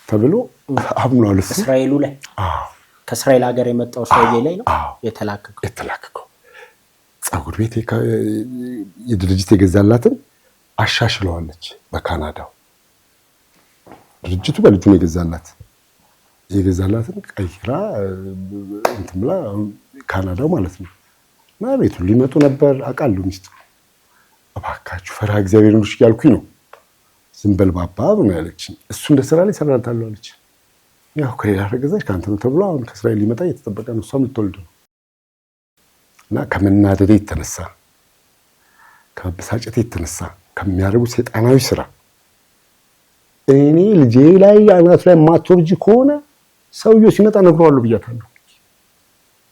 Speaker 1: ተብሎ አምኗል።
Speaker 2: እስራኤሉ ላይ ከእስራኤል ሀገር የመጣው ሰውዬ ላይ ነው የተላከከው።
Speaker 1: ፀጉር ቤት የድርጅት የገዛላትን አሻሽለዋለች። በካናዳው ድርጅቱ በልጁ ነው የገዛላትን ቀይራ እንትን ብላ ካናዳው ማለት ነው። እና ቤቱ ሊመጡ ነበር አውቃለሁ። ሚስጥሩ እባካችሁ ፈሪሃ እግዚአብሔር ነው እያልኩኝ ነው። ዝም በል ባባ ነው ያለችኝ። እሱ እንደ ስራ ላይ ሰራታለሁ አለች። ያው ከሌላ ረገዛች ከአንተ ነው ተብሎ አሁን ከእስራኤል ሊመጣ እየተጠበቀ ነው። እሷም ልትወልድ ነው። እና ከመናደዴ የተነሳ ከመበሳጨቴ የተነሳ ከሚያደርጉት ሰይጣናዊ ስራ እኔ ልጄ ላይ አናቱ ላይ ማትወርጂ ከሆነ ሰውየው ሲመጣ እነግረዋለሁ ብያታለሁ።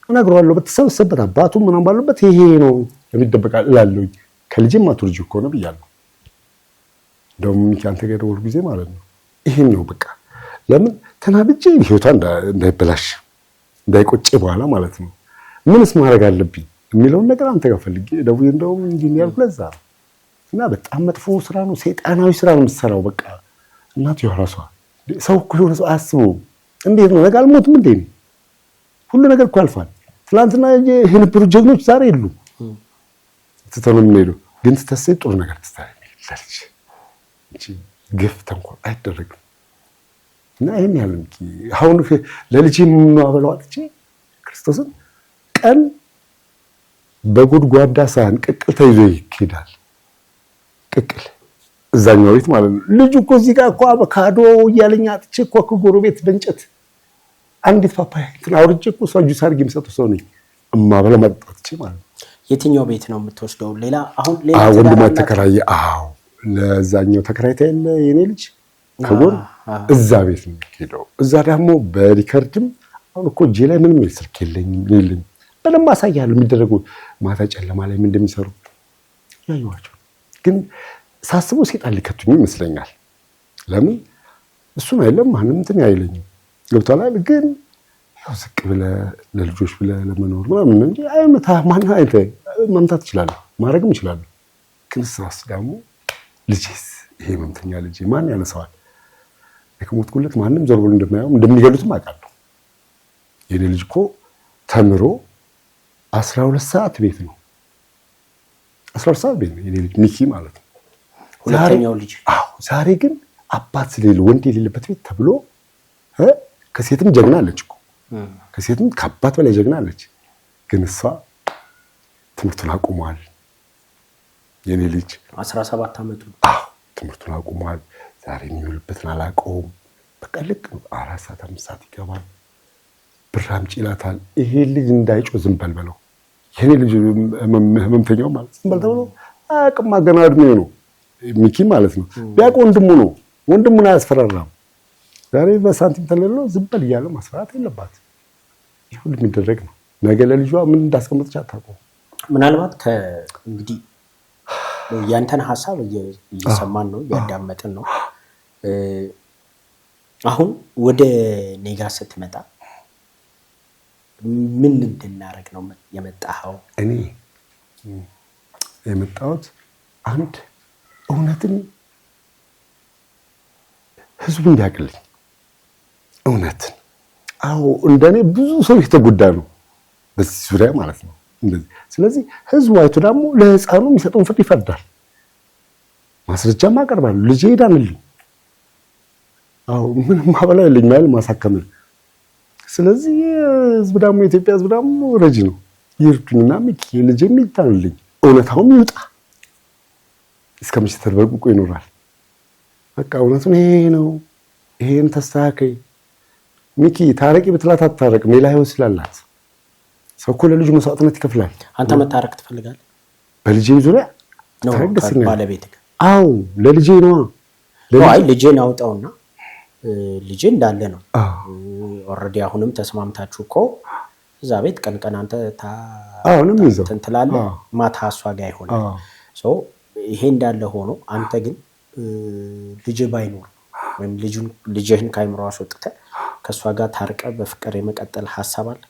Speaker 1: እነግረዋለሁ በተሰበሰበት አባቱ ምናምን ባሉበት ይሄ ነው የሚደበቃል እላለሁ። ከልጄ ማትወርጂ ከሆነ ብያለሁ። እንደውም አንተ ጋር ደወልኩ ጊዜ ማለት ነው ይሄን ነው በቃ። ለምን ተናብጄ ህይወቷ እንዳይበላሽ እንዳይቆጭ በኋላ ማለት ነው ምንስ ማድረግ አለብኝ የሚለውን ነገር አንተ ጋር ፈልጌ ደውዬ እንደውም እንዲህ ያልኩ ለዛ እና በጣም መጥፎ ስራ ነው። ሰይጣናዊ ስራ ነው የምትሰራው። በቃ እናትዬ ራሷ ሰው እኮ የሆነ ሰው አያስበውም። እንዴት ነው ነገ አልሞትም እንዴ? ሁሉ ነገር እኮ ያልፋል። ትናንትና የነበሩ ጀግኖች ዛሬ የሉም። ትተው ነው የምንሄደው። ግን ስትሰይ ጥሩ ነገር ትስተካከላለች እንጂ ግፍ ተንኮል አይደረግም። እና ይሄን ያህል አሁን ለልጄ የማበላው አጥቼ ክርስቶስን ቀን በጉድጓዳ ሳህን ቅቅል ተይዞ ይኬዳል። ቅቅል እዛኛው ቤት ማለት ነው። ልጁ እኮ እዚህ ጋር እኮ አቮካዶ እያለኝ አጥቼ እኮ ከጎረቤት በእንጨት አንዲት ፓፓያ እንትን አውርጄ እኮ እሷ ጁስ አድርጌ የምሰጠው ሰው ነኝ። እማበላው መጣጥቼ ማለት ነው።
Speaker 2: የትኛው ቤት ነው የምትወስደው? ሌላ
Speaker 1: ወንድሟ ተከራየ። አዎ ለዛኛው ተከራይታ የለ የኔ ልጅ ከጎን እዛ ቤት ነው የሚሄደው። እዛ ደግሞ በሪከርድም አሁን እኮ እጄ ላይ ምንም ስልክ የለኝም። በደንብ አሳያለሁ የሚደረጉ ማታ ጨለማ ላይ ምን እንደሚሰሩ ያዩዋቸው። ግን ሳስበው ሴጣን ሊከቱኝ ይመስለኛል። ለምን እሱን አይለም ማንም እንትን አይለኝም። ገብቶሃል? ግን ያው ዝቅ ብለህ ለልጆች ብለህ ለመኖር ምናምን እንጂ ማን መምታት እችላለሁ ማድረግም እችላለሁ። ግን ስራስ ደግሞ ልጄስ ይሄ መምተኛ ልጄ ማን ያነሳዋል? የከሞትኩለት ማንም ዞር ብሎ እንደማያው እንደሚገሉትም አውቃለሁ። የኔ ልጅ እኮ ተምሮ 12 ሰዓት ቤት ነው። 12 ሰዓት ቤት ነው የኔ ልጅ ሚኪ ማለት ነው።
Speaker 2: ሁለተኛው ልጅ
Speaker 1: ዛሬ ግን አባት ስለሌለ ወንድ የሌለበት ቤት ተብሎ ከሴትም ጀግና አለች እኮ ከሴትም ከአባት በላይ ጀግና አለች። ግን እሷ ትምህርቱን አቁሟል። የኔ ልጅ
Speaker 2: 17 ዓመቱ
Speaker 1: ትምህርቱን አቁሟል። ዛሬ የሚውልበትን አላውቀውም። በቃ ልክ ነው። 4 ሰዓት 5 ሰዓት ይገባል። ብር አምጪ ይላታል። ይሄ ልጅ እንዳይጮህ ዝም በል በለው። የኔ ልጅ ህመምተኛው ማለት ዝም በል ተብሎ አቅማ ገና እድሜው ነው ሚኪ ማለት ነው። ቢያውቅ ወንድሙ ነው። ወንድሙን አያስፈራራም። ዛሬ በሳንቲም ተለሎ ዝም በል እያለ ማስፈራራት የለባት። ይህ ሁሉ የሚደረግ ነው። ነገ ለልጇ ምን እንዳስቀመጠች አታውቀውም።
Speaker 2: ምናልባት እንግዲህ ያንተን ሀሳብ እየሰማን ነው፣ እያዳመጥን ነው። አሁን ወደ ኔጋ ስትመጣ ምን እንድናረግ ነው የመጣኸው?
Speaker 1: እኔ የመጣሁት አንድ እውነትን ህዝቡ እንዲያውቅልኝ እውነትን። አዎ እንደኔ ብዙ ሰው የተጎዳ ነው በዚህ ዙሪያ ማለት ነው እንደዚህ። ስለዚህ ህዝቡ አይቶ ደግሞ ለህፃኑ የሚሰጠውን ፍርድ ይፈርዳል። ማስረጃም አቀርባለሁ። ልጄ ሄዳንልኝ። አዎ ምንም ማበላ የለኝ ማለት ማሳከም። ስለዚህ ህዝብ ደግሞ የኢትዮጵያ ህዝብ ደግሞ ረጂ ነው። ይርዱኝና ሚኪ ልጄ ይታንልኝ፣ እውነታውም ይውጣ። እስከመቼ ተደብቆ ይኖራል? በቃ እውነቱን ይሄ ነው። ይሄን ተስተካከይ ሚኪ። ታረቂ ብትላት አታረቅም። ሌላ ህይወት ስላላት ሰው እኮ ለልጁ መስዋዕትነት ይከፍላል።
Speaker 2: አንተ መታረቅ ትፈልጋለህ?
Speaker 1: በልጄ ዙሪያ ታረቅስኝ
Speaker 2: ባለቤትህ?
Speaker 1: አዎ ለልጄ ነው።
Speaker 2: አይ ልጄን አውጣውና ልጄ እንዳለ ነው ኦልሬዲ። አሁንም ተስማምታችሁ እኮ እዛ ቤት ቀን አንተ
Speaker 1: አሁንም ይዘው
Speaker 2: ትላለህ፣ ማታ እሷ ጋር ይሆናል። ሶ ይሄ እንዳለ ሆኖ አንተ ግን ልጅ ባይኖር ወይም ልጅህን ካይምሮ አስወጥተህ ከእሷ ጋር ታርቀ በፍቅር የመቀጠል ሀሳብ አለ?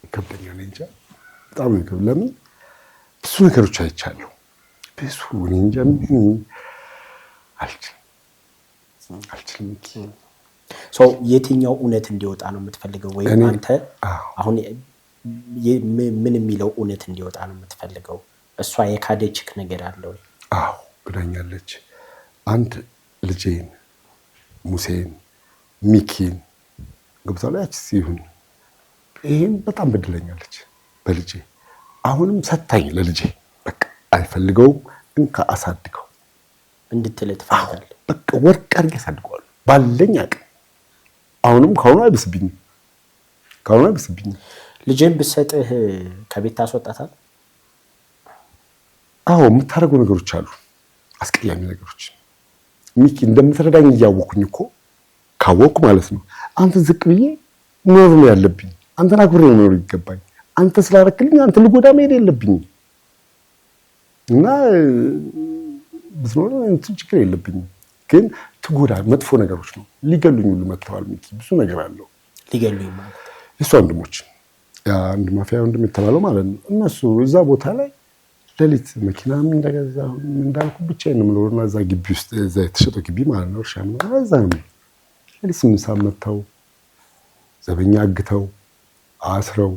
Speaker 1: ይከብደኛል እንጃ በጣም ነው። ለምን ብዙ ነገሮች አይቻለሁ። ብዙ እንጃ አልችልም።
Speaker 2: የትኛው እውነት እንዲወጣ ነው የምትፈልገው? ወይም አንተ አሁን ምን የሚለው እውነት እንዲወጣ ነው የምትፈልገው? እሷ የካደችክ ነገር አለ ወይ?
Speaker 1: አዎ ብላኛለች። አንድ ልጄን ሙሴን ሚኪን ገብታለች ሲሆን ይሄን በጣም በድለኛለች በልጄ። አሁንም ሰታኝ ለልጄ በቃ አይፈልገውም እንካ አሳድገው
Speaker 2: እንድትል ትፈልጋለህ?
Speaker 1: በቃ ወርቅ አድርጌ አሳድገዋለሁ ባለኝ አቅም። አሁንም ካሁኑ አይብስብኝም።
Speaker 2: ልጄን ብትሰጥህ ከቤት ታስወጣታል?
Speaker 1: አዎ የምታደርገው ነገሮች አሉ፣ አስቀያሚ ነገሮች። ሚኪ እንደምትረዳኝ እያወኩኝ እኮ ካወቅኩ ማለት ነው አንተ ዝቅ ብዬ ኖር ነው ያለብኝ። አንተን አክብሬ ነው ይገባኝ። አንተ ስላረክልኝ አንተ ልጎዳ መሄድ የለብኝም እና ብትኖር እንትን ችግር የለብኝም። ግን ትጎዳ መጥፎ ነገሮች ነው። ሊገሉኝ ሁሉ መጥተዋል። ሚኪ ብዙ ነገር አለው።
Speaker 2: ሊገሉኝ ማለት
Speaker 1: የእሷ ወንድሞች አንድ ማፊያ ወንድም የተባለው ማለት ነው። እነሱ እዛ ቦታ ላይ ሌሊት መኪናም እንደገዛ እንዳልኩ ብቻዬን ነው የምኖረው። እዛ ግቢ ውስጥ እዛ የተሸጠው ግቢ ማለት ነው እርሻ ነው። እዛ ነው ሌሊት 8 ሰዓት መጥተው ዘበኛ አግተው አስረው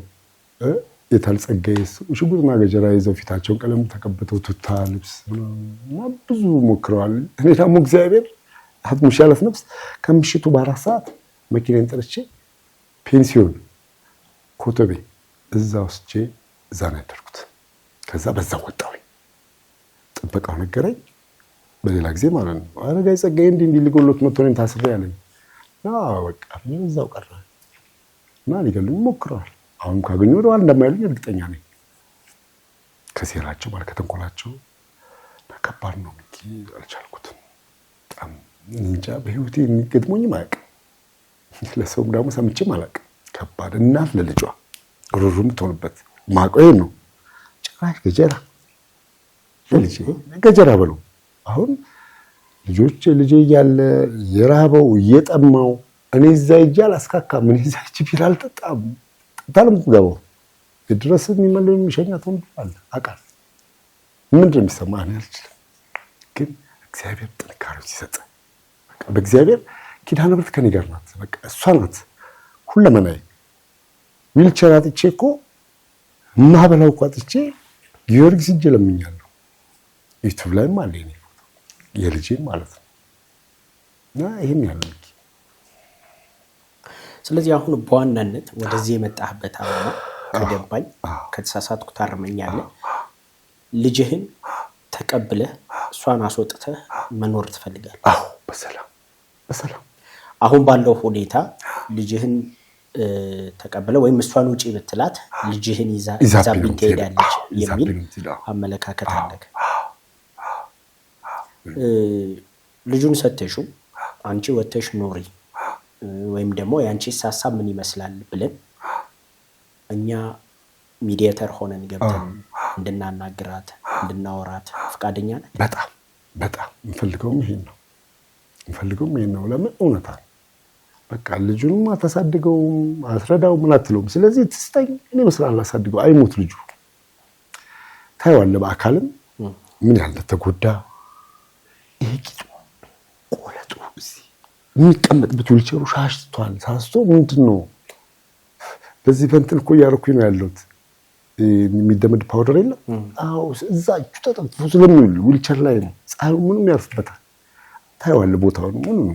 Speaker 1: የታልጸጋይስ ሽጉጥና ገጀራ ይዘው ፊታቸውን ቀለም ተቀብተው ቱታ ልብስ እና ብዙ ሞክረዋል። እኔ ደግሞ እግዚአብሔር አትሙሽ ያለት ነፍስ ከምሽቱ በ4 ሰዓት መኪናን ጠርቼ ፔንሲዮን ኮተቤ እዛ ወስጄ እዛ ነው ያደርኩት። ከዛ በዛ ወጣሁ። ጥበቃው ነገረኝ በሌላ ጊዜ ማለት ነው። አረጋይ ጸጋዬ እንዲህ ሊጎሎት መጥቶ ነው ታስሬ ያለኝ። በቃ እዛው ቀረ እና ሊገሉኝ ሞክረዋል። አሁን ካገኙ ወደ ኋላ እንደማይሉኝ እርግጠኛ ነኝ። ከሴራቸው ማለት ከተንኮላቸው ከባድ ነው። ሚኪ አልቻልኩትም። በጣም እንጃ በህይወቴ የሚገጥሞኝም አያውቅም። ለሰውም ደግሞ ሰምቼም አላውቅም። ከባድ እናት ለልጇ ሩሩም ትሆንበት ማቆይ ነው። ጭራሽ ገጀራ ለልጄ ገጀራ በለው። አሁን ልጄ እያለ የራበው እየጠማው እኔ እዛ ሂጅ አላስካካም። እኔ እዛ ሂጅ ቢራ አልጠጣም። ጠጣለም ገባው ድረስ የሚመለው የሚሸኛት ወንድ አለ አውቃለሁ። ምንድን ነው የሚሰማህ? እኔ አልችልም። ግን እግዚአብሔር ጥንካሬው ሲሰጥ በቃ በእግዚአብሔር ኪዳነ ምሕረት ከኔ ጋር ናት። በቃ እሷ ናት ሁለመናዬ። ዊልቸር አጥቼ እኮ ማበላው እኮ አጥቼ ጊዮርጊስ ሂጅ ለምኛለሁ። ዩቲዩብ ላይም አለ የኔ ፎቶ የልጄን ማለት ነው። እና ይሄን ያለው
Speaker 2: ስለዚህ አሁን በዋናነት ወደዚህ የመጣህበት ዓላማ ከገባኝ ከተሳሳትኩ ታርመኛለህ። ልጅህን ተቀብለህ እሷን አስወጥተህ መኖር ትፈልጋለህ?
Speaker 1: አዎ፣ በሰላም
Speaker 2: አሁን ባለው ሁኔታ ልጅህን ተቀብለህ ወይም እሷን ውጪ ብትላት ልጅህን ይዛብኝ ትሄዳለች የሚል አመለካከት አለህ። ልጁን ሰተሽው አንቺ ወተሽ ኖሪ ወይም ደግሞ የአንቺስ ሀሳብ ምን ይመስላል ብለን እኛ ሚዲየተር ሆነን ገብተን እንድናናግራት እንድናወራት ፈቃደኛ ነህ?
Speaker 1: በጣም እንፈልገውም ይሄን ነው። ለምን እውነታ በቃ ልጁንም አታሳድገውም፣ አስረዳው ምን አትለውም። ስለዚህ ትስጠኝ እኔ መስላል አሳድገው አይሞት ልጁ ታየዋለህ። በአካልም ምን ያለ ተጎዳ። ይሄ ቂጡ ቆለጡ እዚህ የሚቀመጥበት ዊልቸሩ ሻሽቷል። ሳስቶ ምንድነው በዚህ ፈንትን እኮ እያደረኩኝ ነው ያለሁት። የሚደመድ ፓውደር የለም። አዎ እዛ ተጠጥፎ ስለሚውል ዊልቸር ላይ ነው። ፀሐዩ ምንም ያርፍበታል። ታየዋለህ ቦታውን ምንም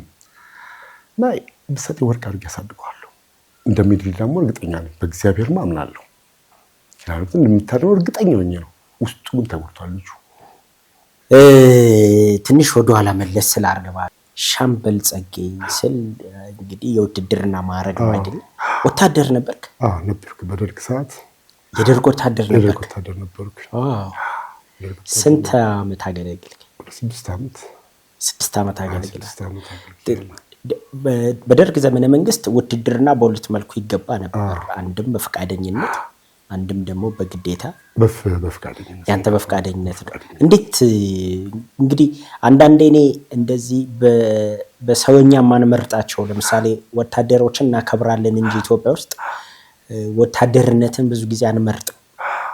Speaker 1: እና ብሰጥ ወርቅ አድርጌ ያሳድገዋለሁ። እንደሚድል ደግሞ እርግጠኛ ነኝ። በእግዚአብሔር አምናለሁ። ይላልኩት እንደምታደርገው እርግጠኛ ነኝ ነው። ውስጡ ግን ተጎድቷል ልጁ።
Speaker 2: ትንሽ ወደ ኋላ መለስ ስላርገባ ሻምበል ጸጌ ስል እንግዲህ የውትድርና ማዕረግ ነው አይደል? ወታደር ነበርክ?
Speaker 1: ነበርኩ። በደርግ ሰዓት
Speaker 2: የደርግ ወታደር
Speaker 1: ነበርኩ።
Speaker 2: ስንት ዓመት አገለግልክ?
Speaker 1: 6 ዓመት።
Speaker 2: 6 ዓመት አገለግል። በደርግ ዘመነ መንግስት ውትድርና በሁለት መልኩ ይገባ ነበር። አንድም በፈቃደኝነት አንድም ደግሞ በግዴታ።
Speaker 1: በፈቃደኝነት።
Speaker 2: ያንተ በፈቃደኝነት ነው። እንዴት እንግዲህ አንዳንዴ እኔ እንደዚህ በሰውኛ ማንመርጣቸው ለምሳሌ ወታደሮችን እናከብራለን እንጂ ኢትዮጵያ ውስጥ ወታደርነትን ብዙ ጊዜ አንመርጥም።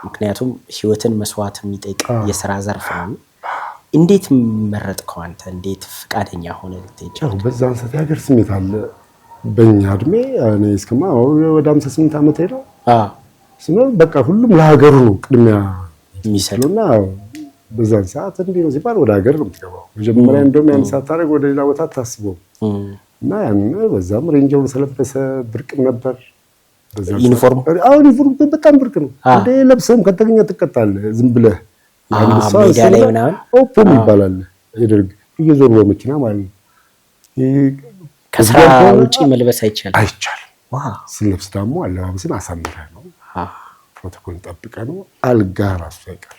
Speaker 2: ምክንያቱም ህይወትን መስዋዕት የሚጠይቅ የሥራ ዘርፍ ነው። እንዴት መረጥከው አንተ? እንዴት ፈቃደኛ ሆነ ልትሄድ?
Speaker 1: በዛን ሰዓት የሀገር ስሜት አለ። በእኛ እድሜ እኔ እስከማ ወደ 58 ዓመት ነው ስኖር በቃ ሁሉም ለሀገሩ ነው ቅድሚያ
Speaker 2: የሚሰጡና
Speaker 1: በዛን ሰዓት እንዲህ ነው ሲባል ወደ ሀገር ነው የምትገባው። መጀመሪያ እንደውም ያን ሰዓት ታደርግ ወደ ሌላ ቦታ ታስበው እና ያን በዛም ሬንጀሩ ስለበሰ ብርቅም ነበር።
Speaker 2: ዩኒፎርም
Speaker 1: በጣም ብርቅ ነው። እንደ ለብሰም ከተገኘ ትቀጣለህ። ዝም ብለህ
Speaker 2: ሜዳ ላይ ምናምን
Speaker 1: ኦፕን ይባላል። ይደርግ እየዞሩ በመኪና ማለት ነው።
Speaker 2: ከስራ ውጪ መልበስ አይቻልም።
Speaker 1: ስለብስ ደግሞ አለባበስን አሳምረህ ነው ፕሮቶኮል ጠብቀህ ነው። አልጋ ራሱ አይቀር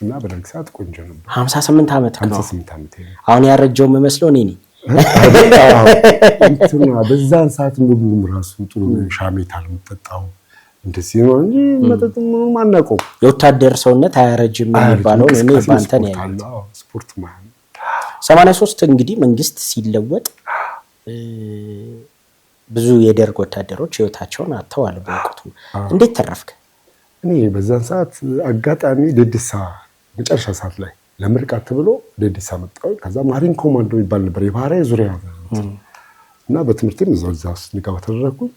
Speaker 1: እና በደርግ ሰዓት ቆንጆ ነበር።
Speaker 2: 58 ዓመት ነው።
Speaker 1: 58 ዓመት ነው።
Speaker 2: አሁን ያረጀው መስለው እኔ ነኝ።
Speaker 1: በዛን ሰዓት ምግቡም ራሱ ጥሩ ሻሜታ የምጠጣው እንደዚህ ነው እንጂ መጠጥ ማናውቀው።
Speaker 2: የወታደር ሰውነት አያረጅም የሚባለው እኔ ባንተ ነው ያለው።
Speaker 1: ስፖርት ማለት
Speaker 2: 83 እንግዲህ መንግስት ሲለወጥ ብዙ የደርግ ወታደሮች ህይወታቸውን አጥተዋል በወቅቱ። እንዴት ተረፍክ?
Speaker 1: እኔ በዛን ሰዓት አጋጣሚ ደድሳ መጨረሻ ሰዓት ላይ ለምርቃት ተብሎ ደድሳ መጣሁ። ከዛ ማሪን ኮማንዶ ይባል ነበር የባህር ዙሪያ እና በትምህርቴም እዛው ንጋው ተደረኩኝ።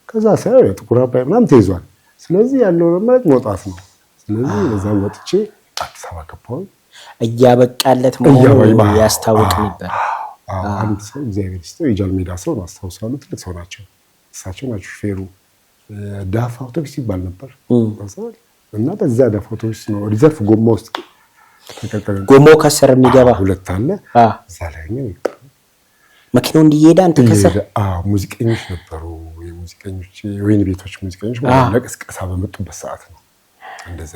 Speaker 1: ከዛ ሳይው የጥቁር አባይ ምናምን ተይዟል። ስለዚህ ያለው አማራጭ መውጣት ነው። ስለዚህ ለዛ ወጥቼ አዲስ አበባ ገባሁ።
Speaker 2: እያበቃለት መሆኑን ያስታውቅ ነበር።
Speaker 1: አንድ ሰው እግዚአብሔር ይስጠው የጃል ሜዳ ሰው ነው አስታውሳለሁ። ትልቅ ሰው ናቸው። እሳቸው ናቸው ሹፌሩ። ዳፍ አውቶቡስ ይባል ነበር እና በዛ ዳፍ አውቶቡስ ነው ሪዘርቭ ጎማ ውስጥ ተቀቀለ።
Speaker 2: ጎማው ከስር የሚገባ
Speaker 1: ሁለት አለ። እዛ ላይ ነው
Speaker 2: መኪናው እንዲሄድ አንተ ከስር።
Speaker 1: ሙዚቀኞች ነበሩ። የሙዚቀኞች ወይን ቤቶች ሙዚቀኞች ማለት ለቅስቀሳ በመጡበት ሰዓት ነው እንደዛ።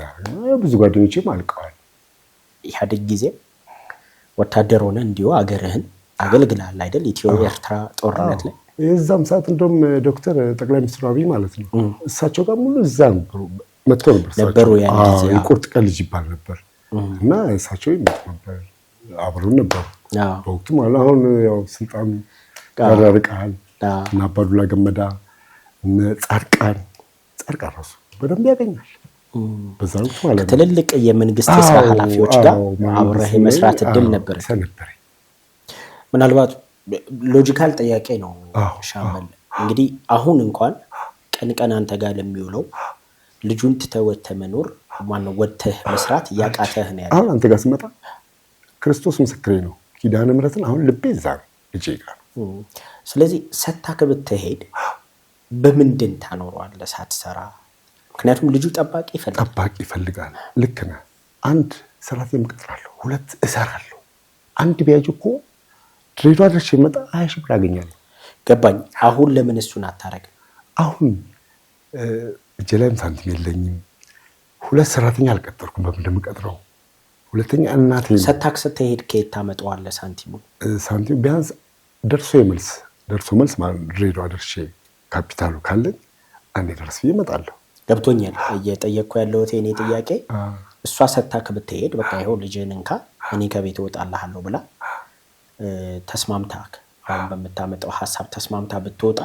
Speaker 1: ብዙ ጓደኞቼም አልቀዋል።
Speaker 2: ኢህአዴግ ጊዜ ወታደር ሆነ እንዲሁ አገርህን አገልግላል አይደል? ኢትዮ ኤርትራ ጦርነት ላይ
Speaker 1: የዛም ሰዓት እንደውም ዶክተር ጠቅላይ ሚኒስትር አብይ ማለት ነው እሳቸው ጋር ሙሉ እዛ መጥቶ
Speaker 2: ነበሩ። ያን ጊዜ
Speaker 1: የቁርጥ ቀን ልጅ ይባል ነበር እና እሳቸው ይመጡ ነበር፣ አብረውን ነበሩ በወቅቱ ማለት። አሁን ያው ስልጣን ያራርቃል እና አባዱላ ገመዳ ጻድቃን ራሱ በደንብ ያገኛል በዛ ወቅት ማለት ነው።
Speaker 2: ትልልቅ የመንግስት የሥራ ኃላፊዎች ጋር አብረህ መስራት እድል ነበር። ምናልባት ሎጂካል ጥያቄ ነው ሻምበል። እንግዲህ አሁን እንኳን ቀን አንተ ጋር ለሚውለው ልጁን ትተወተ መኖር ማነው ወጥተህ መስራት ያቃተህ ነው ያለው።
Speaker 1: አሁን አንተ ጋር ስመጣ ክርስቶስ ምስክሬ ነው። ኪዳነ ምሕረትን አሁን ልቤ እዛ ነው ልጄ ጋር።
Speaker 2: ስለዚህ ሰታክ ብትሄድ በምንድን ታኖረዋለህ ሳትሰራ? ምክንያቱም ልጁ ጠባቂ ይፈልጋል።
Speaker 1: ልክ ነህ። አንድ ሰራተኛ እቀጥራለሁ፣ 2 እሰራለሁ። አንድ ቢያጅ እኮ ድሬዳዋ ድረስ ይመጣ 20 ሺህ ብር አገኛለሁ።
Speaker 2: ገባኝ። አሁን ለምን እሱን አታረግም?
Speaker 1: አሁን እጄ ላይም ሳንቲም የለኝም። 2 ሰራተኛ አልቀጠርኩም። በምን እንደምቀጥረው? ሁለተኛ እናቴ
Speaker 2: ሰታክ ስትሄድ ከየት ታመጣዋለህ ሳንቲሙን?
Speaker 1: ሳንቲም ቢያንስ ደርሶ መልስ ማለት ድሬዳዋ ደርሼ ካፒታሉ ካለኝ አንዴ ደርስ ብዬ እመጣለሁ።
Speaker 2: ገብቶኛል። እየጠየቅኩ ያለሁት የኔ ጥያቄ እሷ ሰታክ ብትሄድ በቃ ይኸው ልጅህን እንካ እኔ ከቤት እወጣልሃለሁ ብላ ተስማምታ አሁን በምታመጣው ሀሳብ ተስማምታ ብትወጣ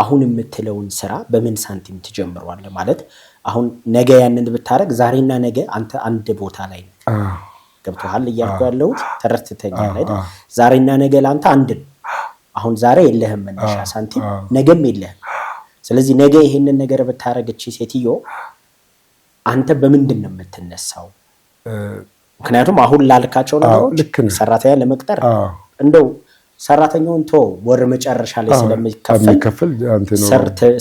Speaker 2: አሁን የምትለውን ስራ በምን ሳንቲም ትጀምረዋለህ? ማለት አሁን ነገ ያንን ብታረግ ዛሬና ነገ አንተ አንድ ቦታ ላይ ነው። ገብቶሃል እያልኩ ያለሁት? ተረድተኸኛል አይደል? ዛሬና ነገ ለአንተ አንድ ነው። አሁን ዛሬ የለህም መነሻ ሳንቲም፣ ነገም የለህም። ስለዚህ ነገ ይሄንን ነገር ብታረግ እቺ ሴትዮ አንተ በምንድን ነው የምትነሳው? ምክንያቱም አሁን ላልካቸው ነገሮች ሰራተኛ ለመቅጠር እንደው ሰራተኛውን ወር መጨረሻ ላይ ስለሚከፈል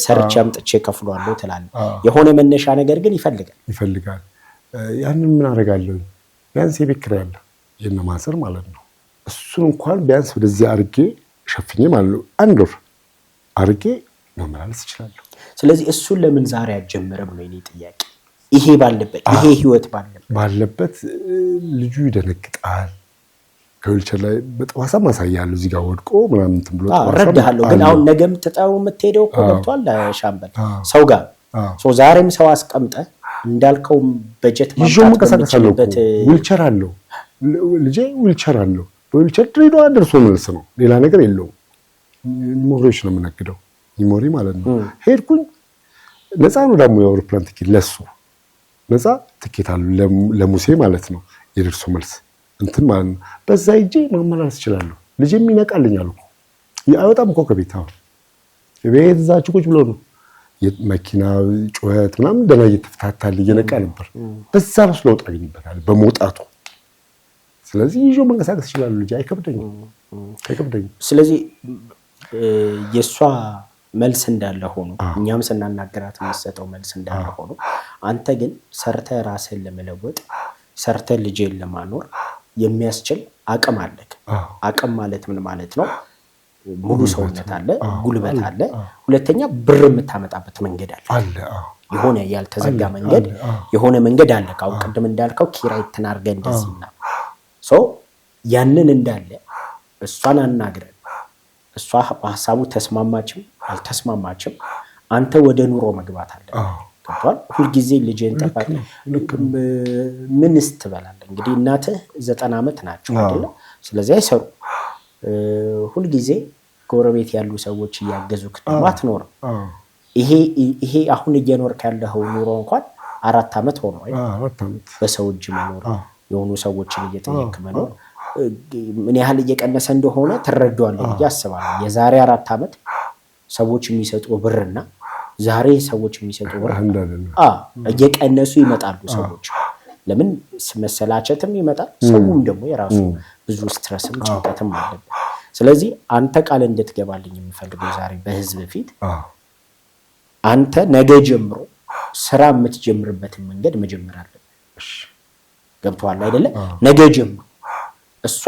Speaker 2: ሰርቼ አምጥቼ ከፍሏለሁ ትላለህ። የሆነ መነሻ ነገር ግን ይፈልጋል።
Speaker 1: ያንን ምን አደርጋለሁ? ቢያንስ የቤት ኪራይ አለ የነማሰር ማለት ነው። እሱን እንኳን ቢያንስ ወደዚህ አድርጌ ሸፍኜ ማለት ነው 1 ወር አድርጌ መመላለስ እችላለሁ።
Speaker 2: ስለዚህ እሱን ለምን ዛሬ አትጀምርም ነው የኔ ጥያቄ። ይሄ ህይወት
Speaker 1: ባለበት ልጁ ይደነግጣል። ከዊልቸር ላይ በጠዋሳ ማሳያለሁ እዚህ ጋር ወድቆ ምናምን እንትን ብሎ
Speaker 2: እረዳሃለሁ። ግን አሁን ነገም ትጠው የምትሄደው እኮ ገብቷል ሻምበል ሰው ጋር ዛሬም ሰው አስቀምጠ እንዳልከው በጀት
Speaker 1: ማንቀሳቀሳለበት ዊልቸር አለው ልጄ ዊልቸር አለው። በዊልቸር ድሬዳዋ ደርሶ መልስ ነው፣ ሌላ ነገር የለውም። ሚሞሪዎች ነው የምነግደው፣ ሚሞሪ ማለት ነው። ሄድኩኝ ነፃ ነው ደግሞ የአውሮፕላን ትኬት ለሱ ነፃ ትኬት አሉ ለሙሴ ማለት ነው የደርሶ መልስ እንትን ማለት ነው። በዛ ሂጄ ማመላለስ እችላለሁ። ልጄም ይነቃልኛል እኮ አይወጣም እኮ ከቤት። አሁን ቤት እዛች ቁጭ ብሎ ነው የመኪና ጩኸት ምናምን ደና እየተፈታታል እየነቃ ነበር። በዛ ነው ለውጥ አግኝበታል በመውጣቱ። ስለዚህ ይዤው መንቀሳቀስ እችላለሁ። ልጄ አይከብደኝም።
Speaker 2: ስለዚህ የሷ መልስ እንዳለ ሆኖ እኛም ስናናገራት የምትሰጠው መልስ እንዳለ ሆኖ አንተ ግን ሰርተህ ራስህን ለመለወጥ ሰርተህ ልጄን ለማኖር የሚያስችል አቅም አለክ። አቅም ማለት ምን ማለት ነው? ሙሉ ሰውነት አለ፣ ጉልበት አለ። ሁለተኛ ብር የምታመጣበት መንገድ አለ። የሆነ ያልተዘጋ መንገድ የሆነ መንገድ አለ። አሁን ቅድም እንዳልከው ኪራይ ተናርገ እንደዚህና ያንን እንዳለ እሷን አናግረን እሷ በሐሳቡ ተስማማችም አልተስማማችም አንተ ወደ ኑሮ መግባት አለ። ገብቷል? ሁልጊዜ ልጄን ጠፋት ምንስ ትበላለህ? እንግዲህ እናትህ 90 ዓመት ናቸው አይደል? ስለዚህ አይሰሩ። ሁልጊዜ ጎረቤት ያሉ ሰዎች እያገዙክ አትኖርም። ይሄ አሁን እየኖርክ ያለው ኑሮ እንኳን 4 ዓመት ሆኖ አይደል? 4 ዓመት በሰው እጅ መኖር የሆኑ ሰዎችን እየጠየቅ መኖር ምን ያህል እየቀነሰ እንደሆነ ትረዳዋለህ ብዬ አስባለሁ። የዛሬ 4 ዓመት ሰዎች የሚሰጡ ብርና ዛሬ ሰዎች የሚሰጡ ብር እየቀነሱ ይመጣሉ። ሰዎች ለምን መሰላቸትም ይመጣል። ሰውም ደግሞ የራሱ ብዙ ስትረስም ጭንቀትም አለበት። ስለዚህ አንተ ቃል እንድትገባልኝ የምፈልገው ዛሬ በህዝብ ፊት አንተ ነገ ጀምሮ ስራ የምትጀምርበትን መንገድ መጀመር አለብህ። ገብቶሃል አይደለ? ነገ ጀምሮ እሷ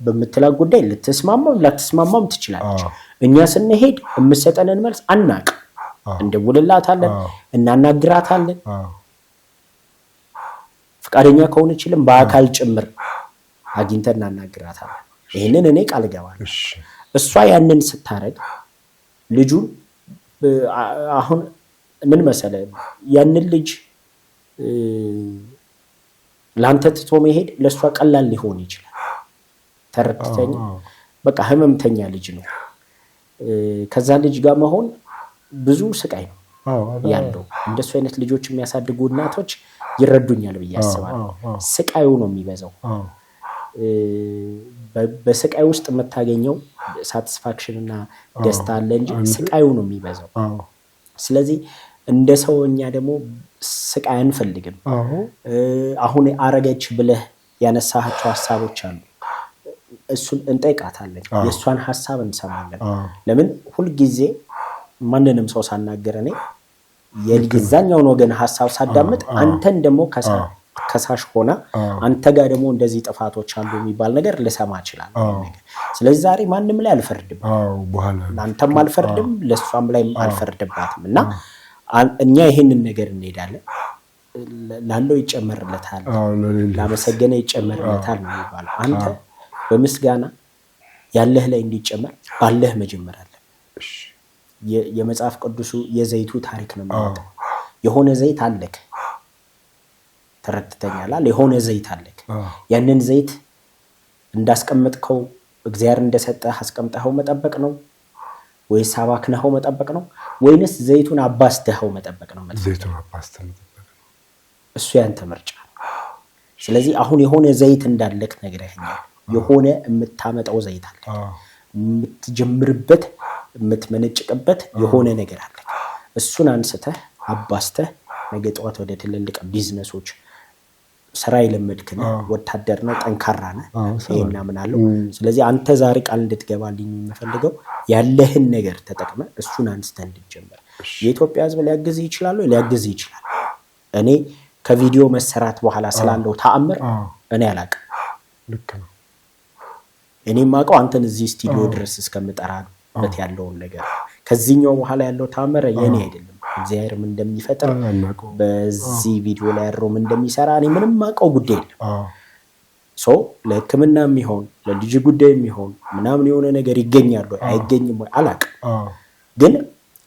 Speaker 2: በምትላት ጉዳይ ልትስማማም ላትስማማም ትችላለች። እኛ ስንሄድ የምትሰጠንን መልስ አናቅ እንደውልላታለን፣ እናናግራታለን። ፈቃደኛ ከሆነችልም በአካል ጭምር አግኝተን እናናግራታለን። ይሄንን እኔ ቃል እገባለሁ። እሷ ያንን ስታረግ ልጁን አሁን ምን መሰለህ ያንን ልጅ ላንተ ትቶ መሄድ ለሷ ቀላል ሊሆን ይችላል። ተረድተኛ በቃ ህመምተኛ ልጅ ነው። ከዛ ልጅ ጋር መሆን ብዙ ስቃይ ነው ያለው። እንደሱ አይነት ልጆች የሚያሳድጉ እናቶች ይረዱኛል ብዬ አስባለሁ። ስቃዩ ነው የሚበዛው። በስቃይ ውስጥ የምታገኘው ሳቲስፋክሽን እና ደስታ አለ እንጂ ስቃዩ ነው የሚበዛው። ስለዚህ እንደ ሰውኛ ደግሞ ስቃይ አንፈልግም። አሁን አረገች ብለህ ያነሳሃቸው ሀሳቦች አሉ። እሱን እንጠይቃታለን። የእሷን ሀሳብ እንሰማለን። ለምን ሁልጊዜ ማንንም ሰው ሳናገር እኔ የዛኛውን ወገን ሀሳብ ሳዳምጥ አንተን ደግሞ ከሳሽ ሆነ አንተ ጋር ደግሞ እንደዚህ ጥፋቶች አሉ የሚባል ነገር ልሰማ እችላለሁ። ስለዚህ ዛሬ ማንም ላይ አልፈርድም፣ አንተም አልፈርድም፣ ለሷም ላይ አልፈርድባትም እና እኛ ይሄንን ነገር እንሄዳለን። ላለው ይጨመርለታል፣ ላመሰገነ ይጨመርለታል ነው የሚባለው። አንተ በምስጋና ያለህ ላይ እንዲጨመር ባለህ መጀመር አለ። የመጽሐፍ ቅዱሱ የዘይቱ ታሪክ ነው የሚያወጣው። የሆነ ዘይት አለክ፣ ተረድተኛል። የሆነ ዘይት አለክ። ያንን ዘይት እንዳስቀመጥከው እግዚአብሔር እንደሰጠህ አስቀምጠኸው መጠበቅ ነው ወይስ አባክነኸው መጠበቅ ነው? ወይንስ ዘይቱን አባስተኸው መጠበቅ ነው?
Speaker 1: ዘይቱን አባስተህ መጠበቅ ነው።
Speaker 2: እሱ ያንተ ምርጫ ነው። ስለዚህ አሁን የሆነ ዘይት እንዳለክ ነግረኸኛል። የሆነ የምታመጣው ዘይት አለ፣ የምትጀምርበት የምትመነጭቅበት የሆነ ነገር አለ። እሱን አንስተህ አባስተህ ነገ ጠዋት ወደ ትልልቅ ቢዝነሶች ስራ የለመድክነ ወታደር ነው፣ ጠንካራ ነህ፣ ይሄና ምን አለው። ስለዚህ አንተ ዛሬ ቃል እንድትገባልኝ የምፈልገው ያለህን ነገር ተጠቅመ እሱን አንስተህ እንድትጀምር። የኢትዮጵያ ሕዝብ ሊያግዝ ይችላል፣ ሊያግዝ ይችላል። እኔ ከቪዲዮ መሰራት በኋላ ስላለው ተአምር እኔ አላውቅም።
Speaker 1: ልክ ነው።
Speaker 2: እኔ ማውቀው አንተን እዚህ ስቱዲዮ ድረስ እስከምጠራበት ያለውን ነገር፣ ከዚህኛው በኋላ ያለው ተአምር የኔ አይደለም። እግዚአብሔር ምን እንደሚፈጥር በዚህ ቪዲዮ ላይ ያረው ምን እንደሚሰራ እኔ ምንም ማውቀው ጉዳይ የለም። ለሕክምና የሚሆን ለልጅ ጉዳይ የሚሆን ምናምን የሆነ ነገር ይገኛል ወይ አይገኝም ወይ አላውቅም። ግን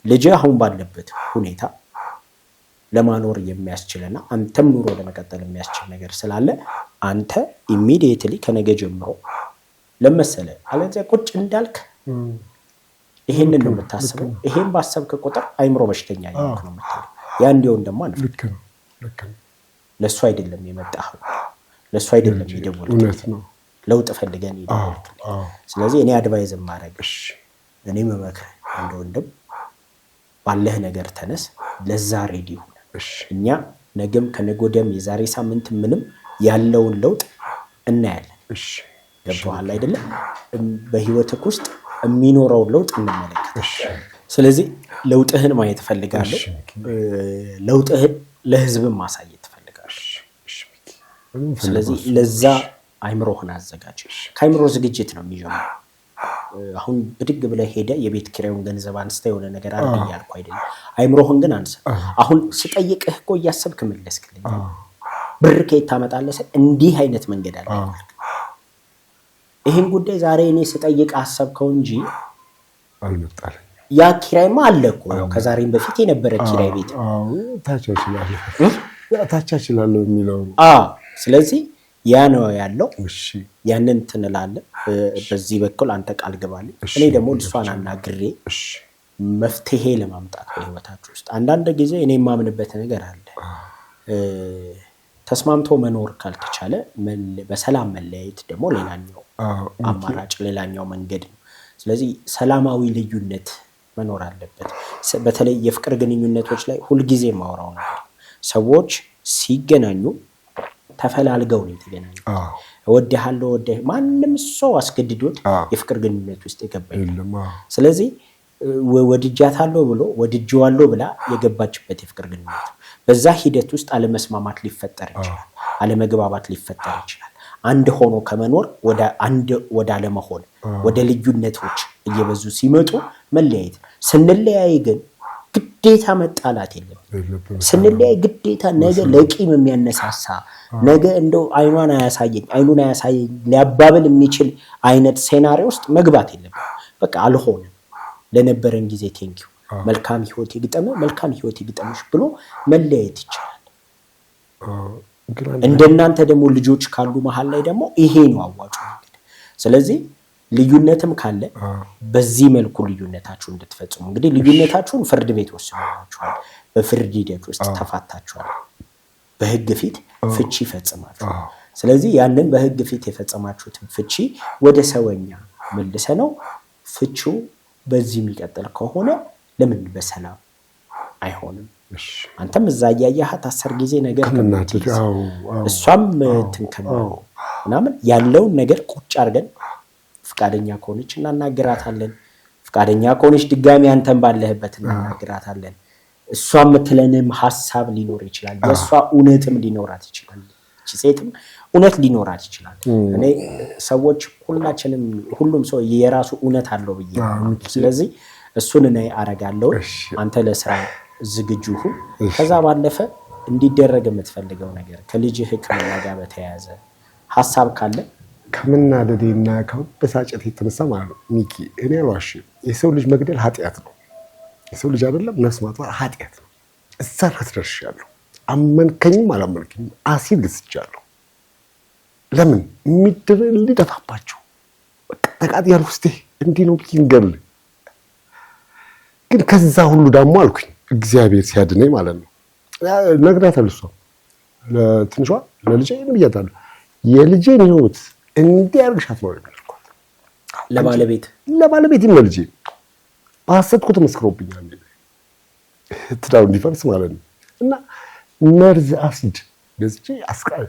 Speaker 2: ልጅ አሁን ባለበት ሁኔታ ለማኖር የሚያስችልና አንተም ኑሮ ለመቀጠል የሚያስችል ነገር ስላለ አንተ ኢሚዲየትሊ ከነገ ጀምሮ ለመሰለ አለዚያ ቁጭ እንዳልክ ይሄንን ነው የምታስበው። ይሄን ባሰብክ ቁጥር አይምሮ በሽተኛ ይሆንክ ነው የምትለው። ያ እንዲሆን ደግሞ
Speaker 1: ልክ ነው።
Speaker 2: ለሱ አይደለም የመጣው፣ ለሱ አይደለም የደወልኩት፣ ለውጥ ፈልገን ይደወልክ። ስለዚህ እኔ አድቫይዝ ማረግሽ፣ እኔ መመክር እንደ ወንድም ባለህ ነገር ተነስ፣ ለዛ ሬዲ ሁን። እኛ ነገም ከነጎደም የዛሬ ሳምንት ምንም ያለውን ለውጥ እናያለን። ገብቶሃል አይደለም? በህይወትክ ውስጥ የሚኖረው ለውጥ እንመለከታለን። ስለዚህ ለውጥህን ማየት ፈልጋለሁ። ለውጥህን ለህዝብም ማሳየት ፈልጋለሁ። ስለዚህ ለዛ አይምሮህን አዘጋጅ። ከአይምሮ ዝግጅት ነው የሚጀምረው። አሁን ብድግ ብለህ ሄደ የቤት ኪራዩን ገንዘብ አንስተ የሆነ ነገር አድርግ እያልኩ አይደለም። አይምሮህን ግን አንሳ። አሁን ስጠይቅህ እኮ እያሰብክ መለስክልኝ። ብር ከየት ታመጣለህ? እንዲህ አይነት መንገድ አለ። ይሄን ጉዳይ ዛሬ እኔ ስጠይቅ አሰብከው እንጂ
Speaker 1: አልመጣልኝ።
Speaker 2: ያ ኪራይማ አለ እኮ ያው ከዛሬም በፊት የነበረ ኪራይ ቤት
Speaker 1: ታቻችላለሁ የሚለው።
Speaker 2: ስለዚህ ያ ነው ያለው። ያንን ትንላለህ። በዚህ በኩል አንተ ቃል ገባልኝ፣ እኔ ደግሞ እሷን አናግሬ መፍትሄ ለማምጣት በህይወታችሁ ውስጥ አንዳንድ ጊዜ እኔ የማምንበት ነገር አለ። ተስማምቶ መኖር ካልተቻለ በሰላም መለያየት ደግሞ ሌላኛው አማራጭ፣ ሌላኛው መንገድ ነው። ስለዚህ ሰላማዊ ልዩነት መኖር አለበት። በተለይ የፍቅር ግንኙነቶች ላይ ሁልጊዜ ማወራው ነገር ሰዎች ሲገናኙ ተፈላልገው ነው የተገናኙ። እወድሃለሁ ማንም ሰው አስገድዶት የፍቅር ግንኙነት ውስጥ የገባ የለም። ስለዚህ ወድጃታለሁ ብሎ ወድጄዋለሁ ብላ የገባችበት የፍቅር ግንኙነት በዛ ሂደት ውስጥ አለመስማማት ሊፈጠር ይችላል፣ አለመግባባት ሊፈጠር ይችላል። አንድ ሆኖ ከመኖር ወደ አለመሆን ወደ ልዩነቶች እየበዙ ሲመጡ መለያየት። ስንለያይ ግን ግዴታ መጣላት የለም። ስንለያይ ግዴታ ነገ ለቂም የሚያነሳሳ ነገ እንደው አይኑን አያሳየኝ ሊያባብል የሚችል አይነት ሴናሪዮ ውስጥ መግባት የለም። በቃ አልሆነም፣ ለነበረን ጊዜ ቴንኪው፣ መልካም ህይወት ይግጠምህ፣ መልካም ህይወት ይግጠምሽ ብሎ መለያየት ይቻላል። እንደናንተ ደግሞ ልጆች ካሉ መሃል ላይ ደግሞ ይሄ ነው አዋጩ መንገድ። ስለዚህ ልዩነትም ካለ በዚህ መልኩ ልዩነታችሁ እንድትፈጽሙ። እንግዲህ ልዩነታችሁን ፍርድ ቤት ወስኗችኋል፣ በፍርድ ሂደት ውስጥ ተፋታችኋል፣ በህግ ፊት ፍቺ ፈጽማችሁ። ስለዚህ ያንን በህግ ፊት የፈጸማችሁትን ፍቺ ወደ ሰውኛ መልሰ ነው ፍቺው በዚህ የሚቀጥል ከሆነ ለምን በሰላም አይሆንም? አንተም እዛ ያያሃት 10 ጊዜ ነገር እሷም ትንከማው ምናምን ያለውን ነገር ቁጭ አድርገን ፍቃደኛ ከሆነች እናናግራታለን። ፍቃደኛ ከሆነች ድጋሚ አንተም ባለህበት እናናግራታለን። እሷ የምትለንም ሐሳብ ሊኖር ይችላል፣ የእሷ እውነትም ሊኖራት ይችላል። ሴትም እውነት ሊኖራት ይችላል። እኔ ሰዎች ሁሉም ሰው የራሱ እውነት አለው ብዬ ስለዚህ እሱን እኔ አረጋለሁ። አንተ ለስራ ዝግጁ ሁን። ከዛ ባለፈ እንዲደረግ የምትፈልገው ነገር ከልጅ ሕክምና ጋር በተያያዘ ሀሳብ ካለ
Speaker 1: ከመናደዴና ከመበሳጨት የተነሳ ማለት ነው ሚኪ፣ እኔ አልዋሽም። የሰው ልጅ መግደል ኃጢአት ነው። የሰው ልጅ አይደለም ነፍስ ማጥፋት ኃጢአት ነው። እዛ ድረስ ደርሻለሁ። አመንከኝም አላመንከኝም አሲድ ገዝቻለሁ። ለምን ሊደፋባቸው በቃ ተቃጥያለሁ። ውስጤ እንዲህ ነው ይንገል። ግን ከዛ ሁሉ ደግሞ አልኩኝ እግዚአብሔር ሲያድነኝ ማለት ነው። ነግሬያታለሁ። እሷ ለትንሿ ለልጄ ብያታለሁ። የልጄን ህይወት እንዲያርግሻት ነው ያልኳት። ለባለቤት ለልጄ በሐሰት እኮ ተመስክሮብኛል ትዳሩ እንዲፈርስ ማለት ነው። እና መርዝ አሲድ ገዝቼ አስቃል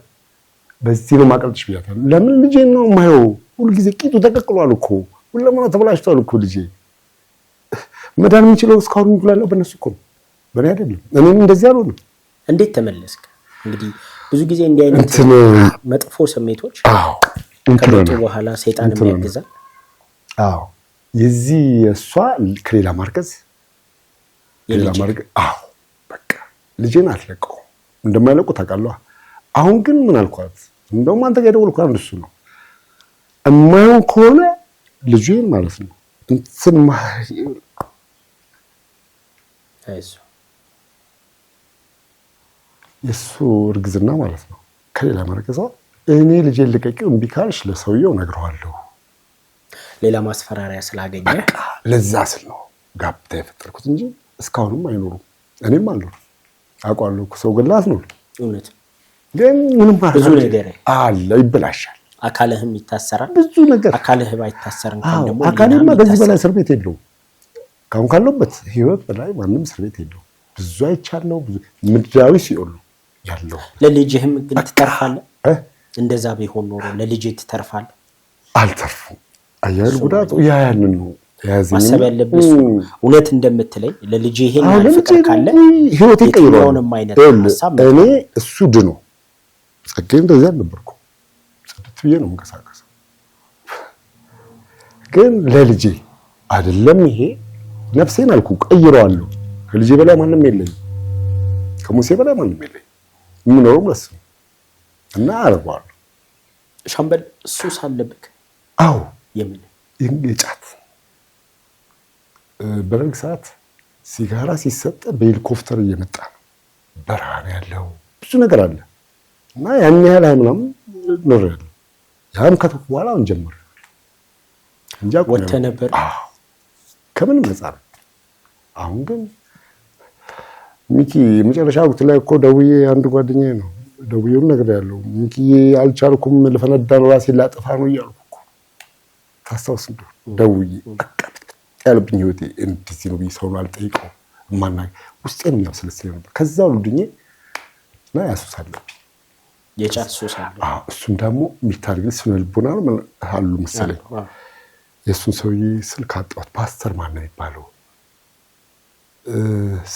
Speaker 1: በዚህ ነው ማቀልጥሽ ብያታለሁ። ለምን ልጄን ነው የማየው። ሁልጊዜ ቂጡ ተቀቅሏል እኮ ሁለማው ተበላሽቷል እኮ ልጄ። መዳን የሚችለው እስካሁን እንጉላለው በእነሱ እኮ ነው፣ በእኔ አይደለም። እኔም እንደዚህ አልሆንም።
Speaker 2: እንዴት ተመለስክ? እንግዲህ ብዙ ጊዜ እንዲህ አይነት መጥፎ ስሜቶች ከመጡ በኋላ ሰይጣን የሚያግዛል።
Speaker 1: የዚህ እሷ ከሌላ ማርገዝ በቃ ልጄን አትለቀው እንደማይለቁ ታውቃለህ። አሁን ግን ምን አልኳት? እንደውም አንተ ጋር ደወልኩ። አንድ እሱ ነው የማይሆን ከሆነ ልጄን ማለት ነው የሱ እርግዝና ማለት ነው ከሌላ ማርገዟ እኔ ልጄን ልቀቂው እምቢ ካልሽ ለሰውየው ነግረዋለሁ።
Speaker 2: ሌላ ማስፈራሪያ ስላገኘ
Speaker 1: ለዛ ስል ነው ጋብታ የፈጠርኩት እንጂ እስካሁንም አይኖሩም። እኔም አልኖርም አውቃለሁ እኮ ሰው ገላት ነው
Speaker 2: እውነት።
Speaker 1: ግን ምንም
Speaker 2: ብዙ ነገር
Speaker 1: አለ ይበላሻል።
Speaker 2: አካልህም ይታሰራል።
Speaker 1: ብዙ ነገር
Speaker 2: አካልህ ባይታሰር እንኳን ደግሞ
Speaker 1: አካልህማ በዚህ በላይ እስር ቤት የለውም። ካሁን ካለበት ህይወት በላይ ማንም እስር ቤት የለውም። ብዙ አይቻለሁ። ብዙ ምድራዊ ሲኦል ያለው።
Speaker 2: ለልጅህም ግን ትተርፋለህ። እንደዛ ቢሆን ኖሮ ለልጅህ ትተርፋለህ።
Speaker 1: አልተርፉም። አያል ጉዳቱ ያንን ነው ያዘኝ።
Speaker 2: ማሰብ ያለብህ እውነት እንደምትለኝ ለልጅህ ይሄን ፍቅር ካለ
Speaker 1: ህይወት ይቀይራል። እኔ እሱ ድኖ ጸጋዬ እንደዛ ነበርኩ። ጽድት ብዬ ነው የምንቀሳቀሰው። ግን ለልጄ አይደለም ይሄ ነፍሴን አልኩ ቀይረዋለሁ። ከልጄ በላይ ማንም የለኝም። ከሙሴ በላይ ማንም የለኝም። የምኖረው ለሱ እና አረጋለሁ።
Speaker 2: ሻምበል ሱስ አለብክ?
Speaker 1: አዎ።
Speaker 2: የምን
Speaker 1: የጫት በደርግ ሰዓት ሲጋራ ሲሰጥ በሄሊኮፕተር እየመጣ ነው። በረሃ ያለው ብዙ ነገር አለ እና ያን ያህል አይምናም ነው ያለው። ያም ከተኩ በኋላ አሁን ጀመረ እንጃ
Speaker 2: ወጥተ ነበር
Speaker 1: ከምንም ነፃ ነው። አሁን ግን ሚኪ መጨረሻ ወቅት ላይ እኮ ደውዬ አንድ ጓደኛዬ ነው ደውዬው ነገር ያለው ሚኪ አልቻልኩም ልፈነዳ ነው ራሴን ላጠፋ ነው እያልኩ እኮ ታስታውስ እንደው ደውዬ በቃ ያለብኝ ህይወቴ እንደዚህ ነው ብዬ ሰውን አልጠይቀው ማናገ ውስጤን የሚያብሰለስል ነበር። ከዛ ሁሉኝ እና ያሱሳለብኝ
Speaker 2: የጫት ሱስ አለ።
Speaker 1: እሱን ደግሞ የሚታርግል ስነ ልቦና ነው አሉ መሰለኝ። የሱን ሰውዬ ስልክ አጣሁት። ፓስተር ማን ነው የሚባለው?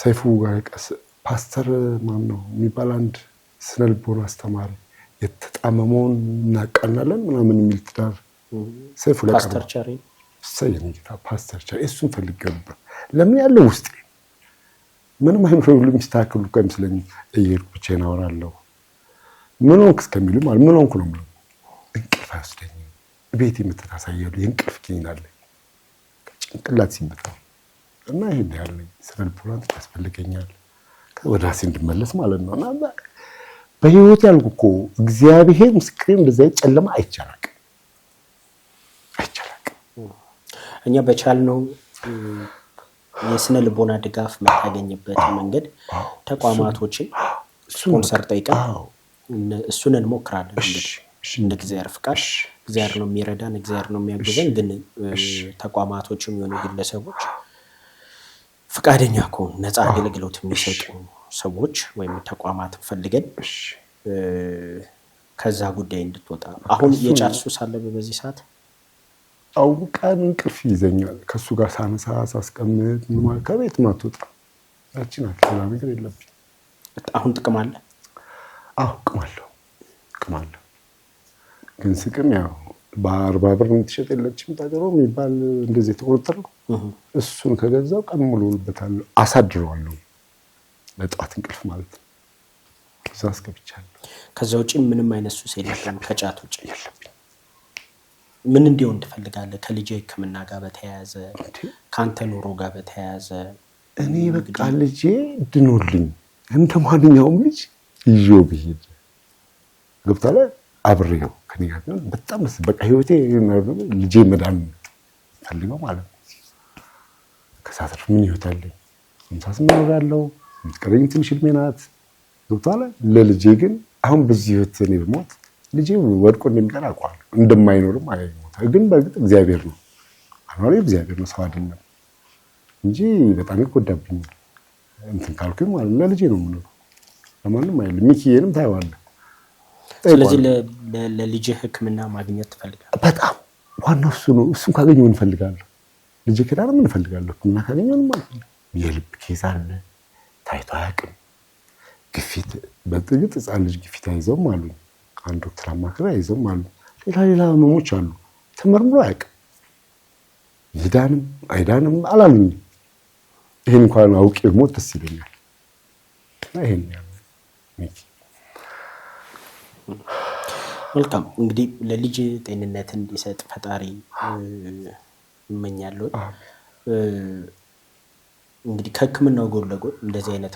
Speaker 1: ሰይፉ ጋርቀስ ፓስተር ማን ነው የሚባል አንድ ስነ ልቦና አስተማሪ የተጣመመውን እናቃናለን ምናምን የሚል ትዳር ሰይፉ ላይ
Speaker 2: ፓስተር ቸሪ
Speaker 1: ሰይኒታ ፓስተር ቸሪ እሱን ፈልጌ ነበር። ለምን ያለው ውስጥ ምንም አይምሮው ለምስተካከሉ ከመስለኝ እየሄድኩ ብቻዬን አወራለሁ። ምን ሆንክ እስከሚሉ ማለት ምን ሆንኩ ነው ማለት እንቅልፍ አይወስደኝም። ቤት የምትታሳያሉ የእንቅልፍ ኪኒን አለ ጭንቅላት ሲመጣ እና ይሄን ያለኝ ስነ ልቦና ያስፈልገኛል ወደ ራሴ እንድመለስ ማለት ነው። እና በህይወት ያልኩ እኮ እግዚአብሔር ምስክሬን እንደዛ ጨለማ አይቻላል።
Speaker 2: እኛ በቻልነው የስነ ልቦና ድጋፍ የምታገኝበት መንገድ ተቋማቶችን ስፖንሰር ጠይቀን እሱን እንሞክራለን። እንደ እግዚአብሔር ፍቃድ እግዚአብሔር ነው የሚረዳን፣ እግዚአብሔር ነው የሚያግዘን። ግን ተቋማቶችም የሆኑ ግለሰቦች ፍቃደኛ ከሆኑ ነፃ አገልግሎት የሚሰጡ ሰዎች ወይም ተቋማት ፈልገን ከዛ ጉዳይ እንድትወጣ። አሁን የጫት ሱስ አለ በዚህ ሰዓት?
Speaker 1: አሁን ቀን እንቅልፍ ይዘኛል ከሱ ጋር ሳነሳ ሳስቀምጥ ምን ከቤት ማትወጣ ያቺ ናት። ሌላ ነገር የለብኝ።
Speaker 2: አሁን ጥቅም አለ?
Speaker 1: አዎ ጥቅም አለው። ስቅማለ ግን ስቅም ያው በ40 ብር የምትሸጥ የለችም ታገሮ የሚባል እንደዚህ ተቆጥሮ እሱን ከገዛው ቀን ሙሉ ውልበታለሁ አሳድረዋለሁ ለጧት እንቅልፍ ማለት ነው። ከዛ አስገብቻለሁ።
Speaker 2: ከዛ ውጪ ምንም አይነት ሱስ የለም ከጫት ውጪ የለብኝ። ምን እንዲሆን ትፈልጋለህ? ከልጅ ሕክምና ጋር በተያያዘ ካንተ ኑሮ ጋር በተያያዘ?
Speaker 1: እኔ በቃ ልጄ ድኖልኝ እንደ ማንኛውም ልጅ ይዤው ብሄድ ገብታለ አብሬው ከኔ ጋር በጣም በቃ ህይወቴ ልጄ መዳን ፈልገው ማለት ነው። ከሳትር ምን ይወጣልኝ? እንሳስ ምኖራለው ምትቀረኝ ትንሽ እድሜ ናት ገብታለ። ለልጄ ግን አሁን በዚህ ህይወት እኔ ብሞት ልጄ ወድቆ እንደሚቀር አውቃለሁ። እንደማይኖርም አይሞት ግን በእርግጥ እግዚአብሔር ነው አኗሪ እግዚአብሔር ነው ሰው አይደለም እንጂ በጣም ይጎዳብኛል። እንትን ካልኩኝ ማለት ለልጄ ነው የምኖረው ለማንም አይደለም። ሚኪዬንም ታይዋለህ።
Speaker 2: ስለዚህ ለልጅ ሕክምና ማግኘት ትፈልጋለህ? በጣም
Speaker 1: ዋናው እሱ ነው። እሱን ካገኘው እንፈልጋለሁ። ልጅ ከዳር ምን እንፈልጋለሁ? እና ካገኘው ማለት ነው። የልብ ኬዝ አለ ታይቶ አያውቅም። ግፊት በጥግጥ ህፃን ልጅ ግፊት አይዘውም አሉ። አንድ ዶክተር አማክራ አይዘውም አሉ። ሌላ ህመሞች አሉ ተመርምሮ አያውቅም። ይዳንም አይዳንም አላሉኝ። ይሄን እንኳን አውቄ ሞት ደስ ይለኛል። ይሄን ሚኪ
Speaker 2: መልካም እንግዲህ ለልጅ ጤንነት እንዲሰጥ ፈጣሪ እመኛለሁ። እንግዲህ ከህክምናው ጎን ለጎን እንደዚህ አይነት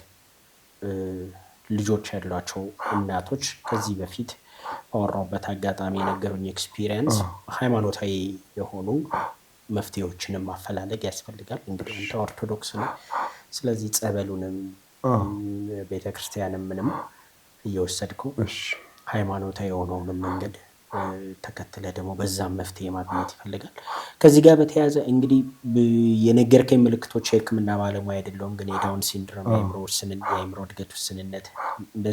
Speaker 2: ልጆች ያሏቸው እናቶች ከዚህ በፊት አወራውበት አጋጣሚ የነገሩኝ ኤክስፒሪየንስ ሃይማኖታዊ የሆኑ መፍትሄዎችንም ማፈላለግ ያስፈልጋል። እንግዲህ አንተ ኦርቶዶክስ ነው። ስለዚህ ጸበሉንም ቤተክርስቲያንም ምንም እየወሰድከው ሃይማኖታዊ የሆነውን መንገድ ተከትለ ደግሞ በዛም መፍትሄ ማግኘት ይፈልጋል። ከዚህ ጋር በተያያዘ እንግዲህ የነገርከኝ ምልክቶች የህክምና ባለሙያ አይደለሁም፣ ግን የዳውን ሲንድሮም የአእምሮ እድገት ውስንነት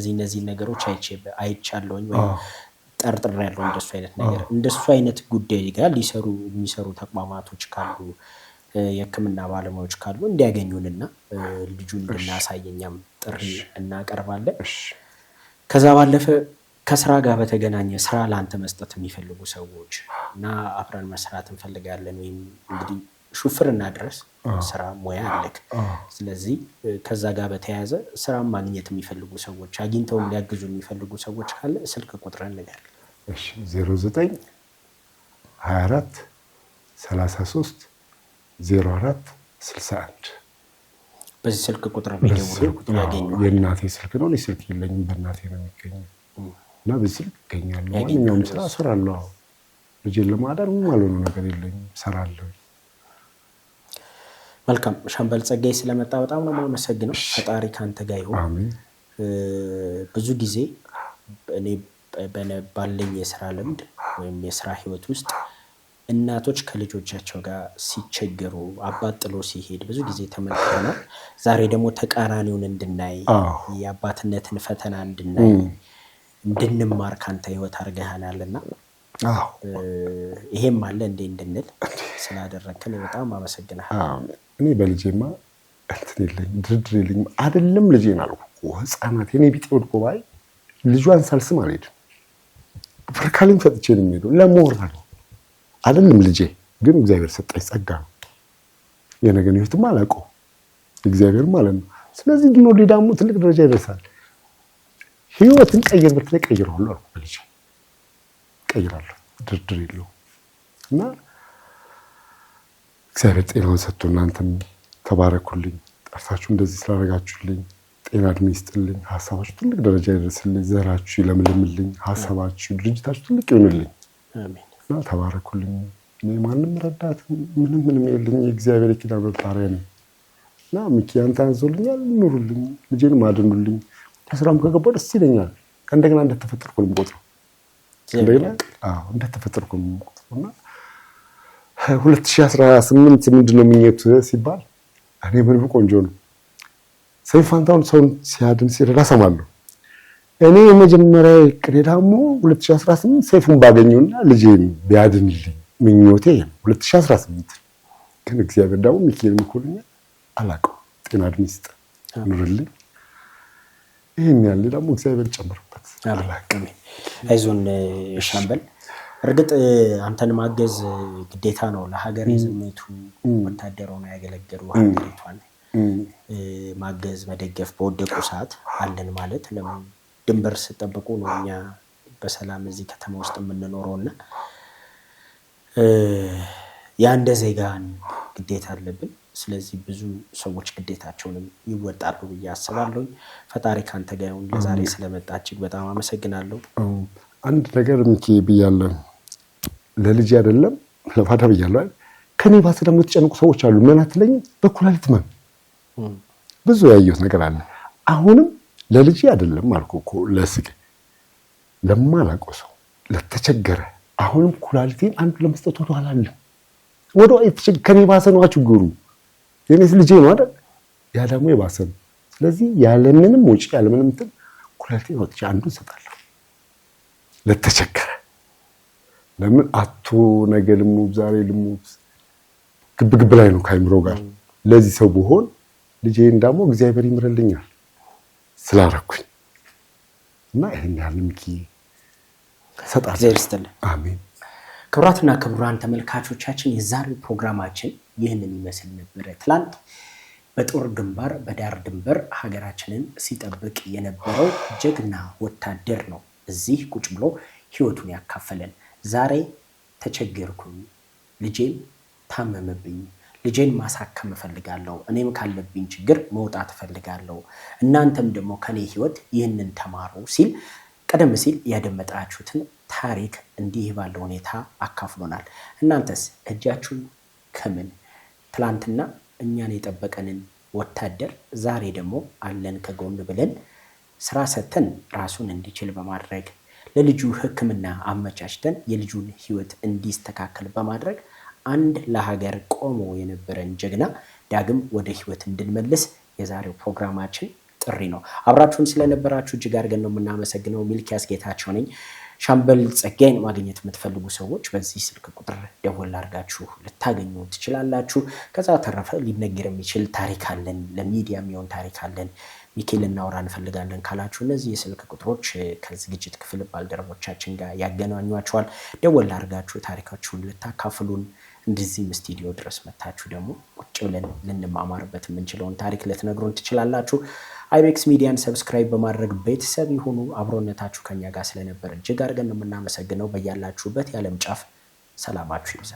Speaker 2: እነዚህ ነገሮች አይቻለሁኝ ወይም ጠርጥሬያለሁ። እንደሱ አይነት ነገር እንደሱ አይነት ጉዳይ ጋር የሚሰሩ ተቋማቶች ካሉ የህክምና ባለሙያዎች ካሉ እንዲያገኙንና ልጁን እንድናሳየኛም ጥሪ እናቀርባለን። ከዛ ባለፈ ከስራ ጋር በተገናኘ ስራ ለአንተ መስጠት የሚፈልጉ ሰዎች እና አብረን መስራት እንፈልጋለን ወይም እንግዲህ ሹፍርና ድረስ ስራ ሙያ አለክ። ስለዚህ ከዛ ጋር በተያያዘ ስራ ማግኘት የሚፈልጉ ሰዎች አግኝተው ሊያግዙ የሚፈልጉ ሰዎች ካለ ስልክ ቁጥርን ንገረኝ።
Speaker 1: እሺ 09 24 33 04 61
Speaker 2: በዚህ ስልክ ቁጥር ቢደውሉ ያገኙ።
Speaker 1: የእናቴ ስልክ ነው። ስልክ የለኝም በእናቴ ነው የሚገኘው እና በዚህ ስልክ ይገኛሉ። ማንኛውም ስራ እሰራለሁ። ልጄን ለማዳን ማለት ነው ነገር የለኝም እሰራለሁ።
Speaker 2: መልካም ሻምበል ጸጋይ ስለመጣ በጣም ነው የማመሰግነው። ፈጣሪ ካንተ ጋር ይሁን። አሜን። ብዙ ጊዜ እኔ ባለኝ የስራ ልምድ ወይም የስራ ህይወት ውስጥ እናቶች ከልጆቻቸው ጋር ሲቸገሩ አባት ጥሎ ሲሄድ ብዙ ጊዜ ተመልክተናል። ዛሬ ደግሞ ተቃራኒውን እንድናይ የአባትነትን ፈተና እንድንማር ካንተ ህይወት አድርገሃናልና ይሄም አለ እንድንል ስላደረክን በጣም አመሰግናለሁ።
Speaker 1: እኔ በልጄማ እንትን የለኝም ድርድር የለኝም። አይደለም ልጄን አልኩ ህፃናት የኔ ቢጤ ወድቆ ባይ ልጇን ሳልስም አልሄድም። ፍርካልኝ ፈጥቼ ነው የምሄደው ለሞራል አይደለም ልጄ ግን እግዚአብሔር ሰጠኝ ጸጋ ነው። የነገን ህይወትማ አላውቀው እግዚአብሔር ማለት ነው። ስለዚህ ድኖ ሊዳሙ ትልቅ ደረጃ ይደርሳል። ህይወትን ቀይር ብትለኝ ቀይራለሁ አልኩ ልጄ ቀይራለሁ ድርድር የለውም። እና እግዚአብሔር ጤናውን ሰጥቶ እናንተም ተባረኩልኝ። ጠርታችሁ እንደዚህ ስላደረጋችሁልኝ ጤና እድሜ ይስጥልኝ። ሀሳባችሁ ትልቅ ደረጃ ይደርስልኝ። ዘራችሁ ይለምልምልኝ። ሀሳባችሁ ድርጅታችሁ ትልቅ ይሆንልኝ። አሜን። እና ተባረኩልኝ። እኔ ማንም ረዳት ምንም የለኝ። የእግዚአብሔር ኪዳን ባሪያ ነኝ። እና ሚኪ አንተ አንዞልኛል። ኑሩልኝ፣ ልጄንም አድኑልኝ። ከስራም ከገባሁ ደስ ይለኛል። እንደገና እንደተፈጠርኩ ነው የምቆጥረው። እንደተፈጠርኩ ነው የምቆጥረው። እና 2018 ምንድነው ምኞት ሲባል እኔ ምንም ቆንጆ ነው ሰይፉ ፋንታሁን ሰውን ሲያድን ሲረዳ ሰማለሁ። እኔ የመጀመሪያ እቅዴ ደግሞ 2018 ሰይፉን ባገኘውና ልጄን ቢያድንልኝ ምኞቴ ነው። 2018 ግን እግዚአብሔር ደግሞ ሚካኤል ምኮልኛ አላውቀው ጤና እድሜ ይስጥ ኑርልኝ። ይሄን ያለ ደግሞ እግዚአብሔር ጨምሮበት
Speaker 2: አይዞን ሻምበል። እርግጥ አንተን ማገዝ ግዴታ ነው። ለሀገር የዘመቱ ወታደር ሆነው ያገለገሉ ሀገሪቷን ማገዝ መደገፍ፣ በወደቁ ሰዓት አለን ማለት ለምን ድንበር ስጠብቁ ነው እኛ በሰላም እዚህ ከተማ ውስጥ የምንኖረውና የአንድ ዜጋን ግዴታ አለብን። ስለዚህ ብዙ ሰዎች ግዴታቸውንም ይወጣሉ ብዬ አስባለሁ። ፈጣሪ ካንተ ጋር ይሁን። ለዛሬ ስለመጣ እጅግ በጣም አመሰግናለሁ።
Speaker 1: አንድ ነገር ምኪ ብያለሁ፣ ለልጅ አይደለም ለፋታ ብያለሁ። ከኔ ባሰ ደግሞ የተጨነቁ ሰዎች አሉ። ምን አትለኝ? በኩላሊት ህመም ብዙ ያየሁት ነገር አለ። አሁንም ለልጅ አይደለም አልኩ እኮ ለስጋ ለማላውቀው ሰው ለተቸገረ አሁንም ኩላሊቴን አንዱ ለመስጠት ወደ ኋላ አለ። ወደ ከኔ ባሰ ነው ችግሩ። የኔስ ልጄ ነው አይደል? ያ ደግሞ የባሰ ነው። ስለዚህ ያለምንም ወጪ ያለምንም እንትን ኩላሊቴን ወጥቼ አንዱን ሰጣለሁ ለተቸገረ። ለምን አቶ ነገ ልሙት ዛሬ ልሙት ግብግብ ላይ ነው ከአይምሮ ጋር። ለዚህ ሰው ብሆን ልጄን ደግሞ እግዚአብሔር ይምርልኛል ስላረኩኝ እና ይሄን ያህል ምኪ ሰጣለሁ። አሜን።
Speaker 2: ክቡራትና ክቡራን ተመልካቾቻችን የዛሬው ፕሮግራማችን ይህንን ይመስል ነበር። ትላንት በጦር ግንባር በዳር ድንበር ሀገራችንን ሲጠብቅ የነበረው ጀግና ወታደር ነው እዚህ ቁጭ ብሎ ህይወቱን ያካፈለን። ዛሬ ተቸገርኩኝ፣ ልጄን ታመመብኝ፣ ልጄን ማሳከም እፈልጋለሁ፣ እኔም ካለብኝ ችግር መውጣት እፈልጋለሁ፣ እናንተም ደግሞ ከኔ ህይወት ይህንን ተማሩ ሲል ቀደም ሲል ያደመጣችሁትን ታሪክ እንዲህ ባለ ሁኔታ አካፍሎናል። እናንተስ እጃችሁን ከምን ትላንትና እኛን የጠበቀንን ወታደር ዛሬ ደግሞ አለን ከጎን ብለን ስራ ሰተን ራሱን እንዲችል በማድረግ ለልጁ ሕክምና አመቻችተን የልጁን ህይወት እንዲስተካከል በማድረግ አንድ ለሀገር ቆሞ የነበረን ጀግና ዳግም ወደ ህይወት እንድንመልስ የዛሬው ፕሮግራማችን ጥሪ ነው። አብራችሁን ስለነበራችሁ እጅግ አድርገን ነው የምናመሰግነው። ሚልኪያስ ጌታቸው ነኝ። ሻምበል ጸጋዬን ማግኘት የምትፈልጉ ሰዎች በዚህ ስልክ ቁጥር ደወል አድርጋችሁ ልታገኙ ትችላላችሁ። ከዛ ተረፈ ሊነገር የሚችል ታሪክ አለን፣ ለሚዲያ የሚሆን ታሪክ አለን፣ ሚኬል እናወራ እንፈልጋለን ካላችሁ እነዚህ የስልክ ቁጥሮች ከዝግጅት ክፍል ባልደረቦቻችን ጋር ያገናኟቸዋል። ደወል አድርጋችሁ ታሪካችሁን ልታካፍሉን እንደዚህም ስቱዲዮ ድረስ መታችሁ ደግሞ ቁጭ ብለን ልንማማርበት የምንችለውን ታሪክ ልትነግሩን ትችላላችሁ። አይቤክስ ሚዲያን ሰብስክራይብ በማድረግ ቤተሰብ ይሁኑ። አብሮነታችሁ ከኛ ጋር ስለነበር እጅግ አድርገን ነው የምናመሰግነው። በያላችሁበት የዓለም ጫፍ ሰላማችሁ ይብዛ።